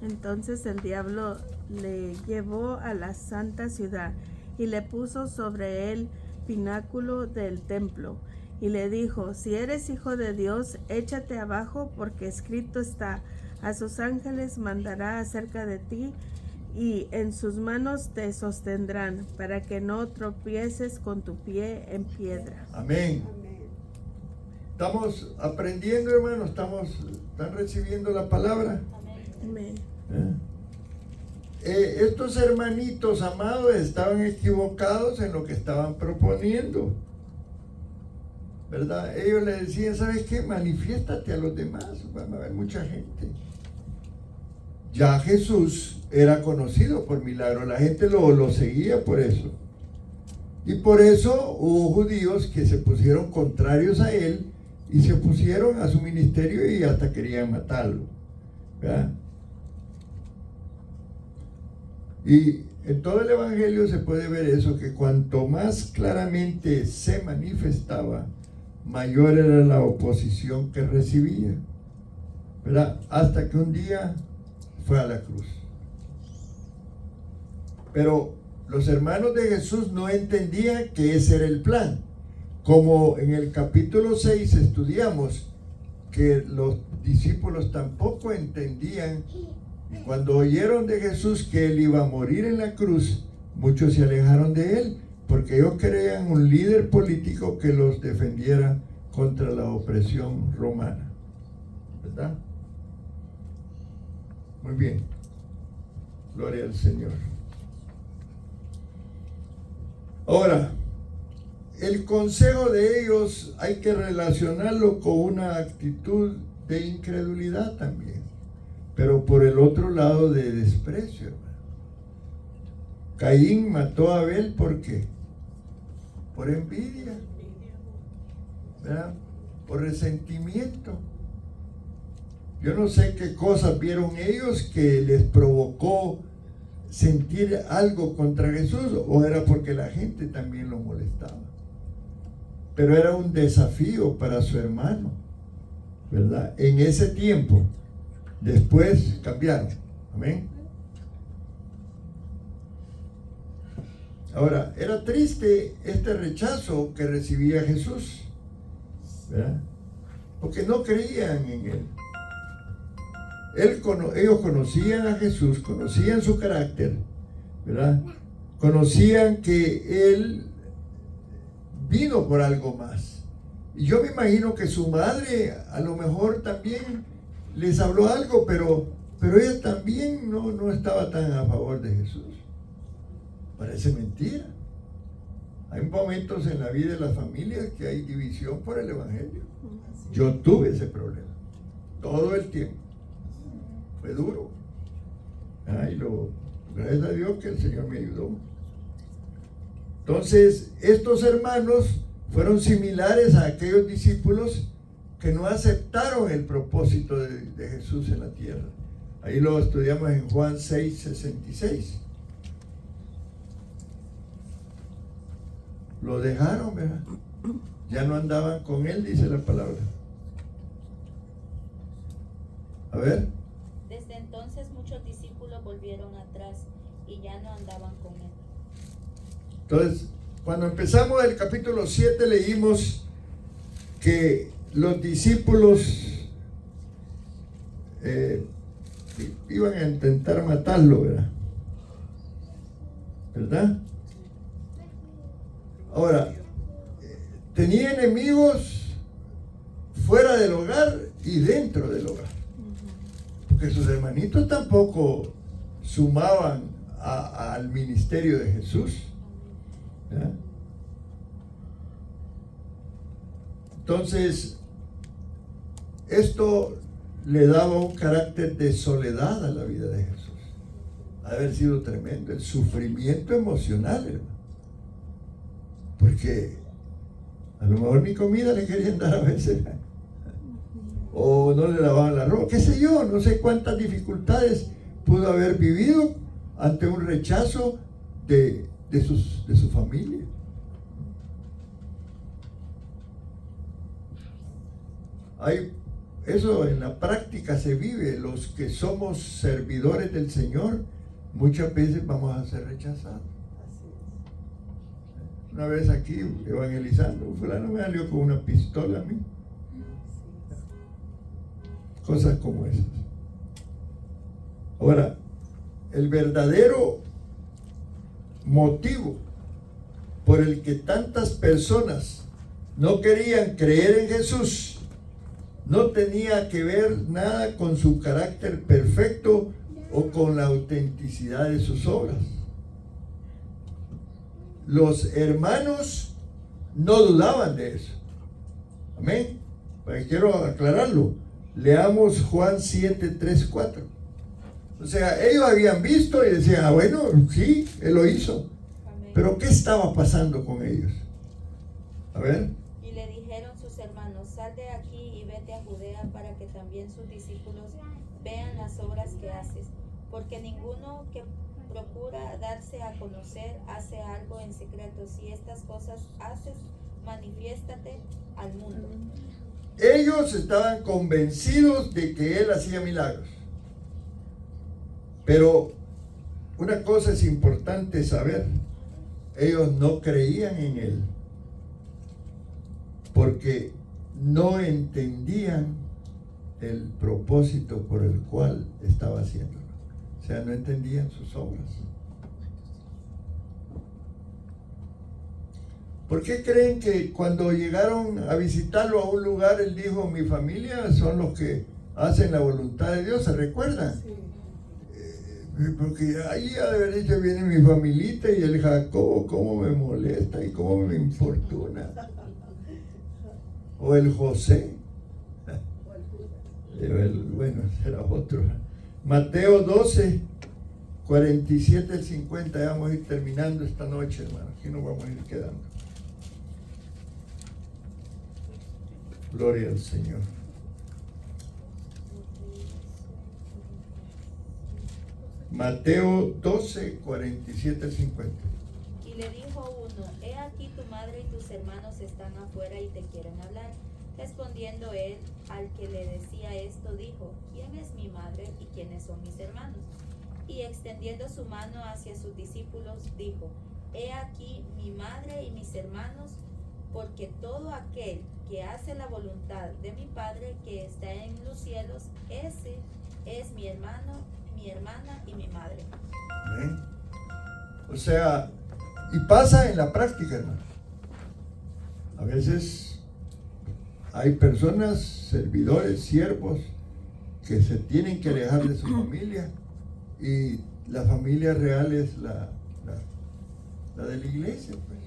Entonces el diablo le llevó a la santa ciudad y le puso sobre el pináculo del templo y le dijo, si eres hijo de Dios, échate abajo, porque escrito está, a sus ángeles mandará acerca de ti y en sus manos te sostendrán para que no tropieces con tu pie en piedra. Amén. Estamos aprendiendo, hermanos, están recibiendo la palabra. Amén. Estos hermanitos amados estaban equivocados en lo que estaban proponiendo, ¿verdad? Ellos le decían, ¿sabes qué? Manifiéstate a los demás, van a haber mucha gente. Ya Jesús era conocido por milagros, la gente lo seguía por eso. Y por eso hubo judíos que se pusieron contrarios a él y se opusieron a su ministerio y hasta querían matarlo, ¿verdad? Y en todo el Evangelio se puede ver eso, que cuanto más claramente se manifestaba, mayor era la oposición que recibía, ¿verdad? Hasta que un día fue a la cruz. Pero los hermanos de Jesús no entendían que ese era el plan. Como en el capítulo 6 estudiamos que los discípulos tampoco entendían. Cuando oyeron de Jesús que él iba a morir en la cruz, muchos se alejaron de él, porque ellos querían un líder político que los defendiera contra la opresión romana, ¿verdad? Muy bien, gloria al Señor. Ahora, el consejo de ellos hay que relacionarlo con una actitud de incredulidad también, pero por el otro lado de desprecio, hermano. Caín mató a Abel, ¿por qué? Por envidia, ¿verdad? Por resentimiento. Yo no sé qué cosas vieron ellos que les provocó sentir algo contra Jesús, o era porque la gente también lo molestaba. Pero era un desafío para su hermano, ¿verdad? En ese tiempo. Después cambiaron. Amén. Ahora, era triste este rechazo que recibía Jesús, ¿verdad? Porque no creían en él. Ellos conocían a Jesús, conocían su carácter, ¿verdad? Conocían que él vino por algo más. Y yo me imagino que su madre a lo mejor también les habló algo, pero pero ella también no estaba tan a favor de Jesús. Parece mentira. Hay momentos en la vida de las familias que hay división por el Evangelio. Yo tuve ese problema todo el tiempo. Fue duro. Gracias a Dios que el Señor me ayudó. Entonces, estos hermanos fueron similares a aquellos discípulos que no aceptaron el propósito de Jesús en la tierra. Ahí lo estudiamos en Juan 6:66. Lo dejaron, ¿verdad? Ya no andaban con él, dice la palabra. A ver. Desde entonces muchos discípulos volvieron atrás y ya no andaban con él. Entonces, cuando empezamos el capítulo 7 leímos que los discípulos iban a intentar matarlo, ¿verdad? Ahora, tenía enemigos fuera del hogar y dentro del hogar, porque sus hermanitos tampoco sumaban al ministerio de Jesús, ¿verdad? Entonces, esto le daba un carácter de soledad a la vida de Jesús. Ha de haber sido tremendo, el sufrimiento emocional, hermano. Porque a lo mejor ni comida le querían dar a veces, o no le lavaban la ropa, qué sé yo, no sé cuántas dificultades pudo haber vivido ante un rechazo de su familia. Eso en la práctica se vive. Los que somos servidores del Señor muchas veces vamos a ser rechazados. Una vez aquí evangelizando, fulano me salió con una pistola a mí. Cosas como esas. Ahora, el verdadero motivo por el que tantas personas no querían creer en Jesús no tenía que ver nada con su carácter perfecto o con la autenticidad de sus obras. Los hermanos no dudaban de eso. Amén. Pues quiero aclararlo. Leamos Juan 7:3-4. O sea, ellos habían visto y decían, bueno, sí, él lo hizo. Amén. Pero ¿qué estaba pasando con ellos? A ver. Y le dijeron sus hermanos, sal de aquí y vete a Judea para que también sus discípulos vean las obras que haces. Porque ninguno que procura darse a conocer hace algo en secreto. Si estas cosas haces, manifiéstate al mundo. Ellos estaban convencidos de que él hacía milagros. Pero una cosa es importante saber. Ellos no creían en él porque no entendían el propósito por el cual estaba haciéndolo. O sea, no entendían sus obras. ¿Por qué creen que cuando llegaron a visitarlo a un lugar, él dijo, mi familia son los que hacen la voluntad de Dios? ¿Se recuerdan? Sí. Porque ahí ha de haber dicho, viene mi familita y el Jacobo, cómo me molesta y cómo me importuna. O el José. Bueno, será otro. Mateo 12, 47-50. Ya vamos a ir terminando esta noche, hermano. Aquí nos vamos a ir quedando. Gloria al Señor. Mateo 12, 47-50. Y le dijo uno, he aquí tu madre y tus hermanos están afuera y te quieren hablar. Respondiendo él al que le decía esto, dijo, ¿quién es mi madre y quiénes son mis hermanos? Y extendiendo su mano hacia sus discípulos, dijo, he aquí mi madre y mis hermanos, porque todo aquel que hace la voluntad de mi Padre que está en los cielos, ese es mi hermano, mi hermana y mi madre. ¿Ven? O sea, y pasa en la práctica, hermano. A veces hay personas, servidores, siervos, que se tienen que alejar de su familia, y la familia real es la de la iglesia, pues.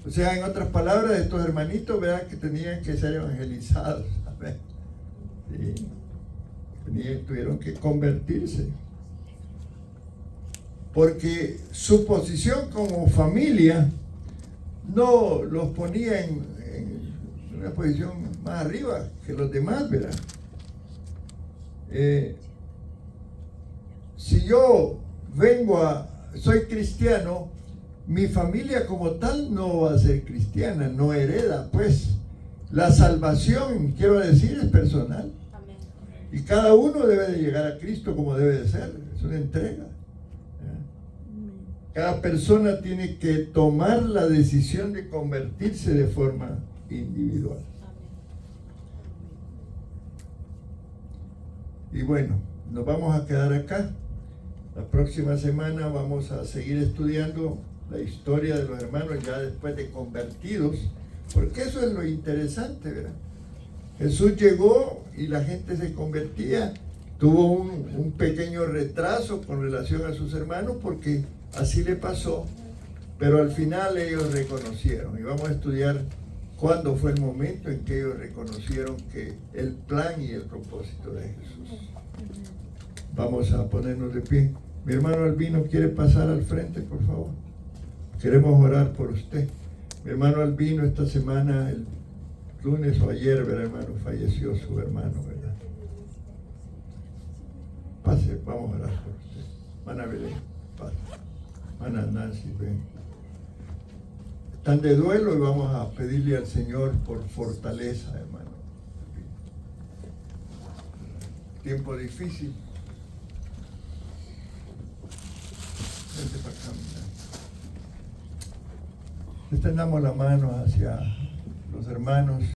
O sea, en otras palabras, estos hermanitos, ¿verdad?, que tenían que ser evangelizados, ¿sabes? Sí. Tuvieron que convertirse. Porque su posición como familia no los ponía en una posición más arriba que los demás, ¿verdad? Si yo soy cristiano, mi familia como tal no va a ser cristiana, no hereda, pues. La salvación, quiero decir, es personal. Amén. Y cada uno debe de llegar a Cristo como debe de ser, es una entrega. Cada persona tiene que tomar la decisión de convertirse de forma individual. Y bueno, nos vamos a quedar acá. La próxima semana vamos a seguir estudiando la historia de los hermanos ya después de convertidos, porque eso es lo interesante, ¿verdad? Jesús llegó y la gente se convertía, tuvo un pequeño retraso con relación a sus hermanos porque así le pasó, pero al final ellos reconocieron, y vamos a estudiar cuándo fue el momento en que ellos reconocieron que el plan y el propósito de Jesús. Vamos a ponernos de pie. Mi hermano Albino quiere pasar al frente, por favor. Queremos orar por usted. Mi hermano Albino esta semana, el lunes o ayer, ¿verdad, hermano? Falleció su hermano, ¿verdad? Pase, vamos a orar por usted. Mana Belén, pase. Mana Nancy, ven. Están de duelo y vamos a pedirle al Señor por fortaleza, hermano. Tiempo difícil. Vente para acá, mira. Extendamos la mano hacia los hermanos.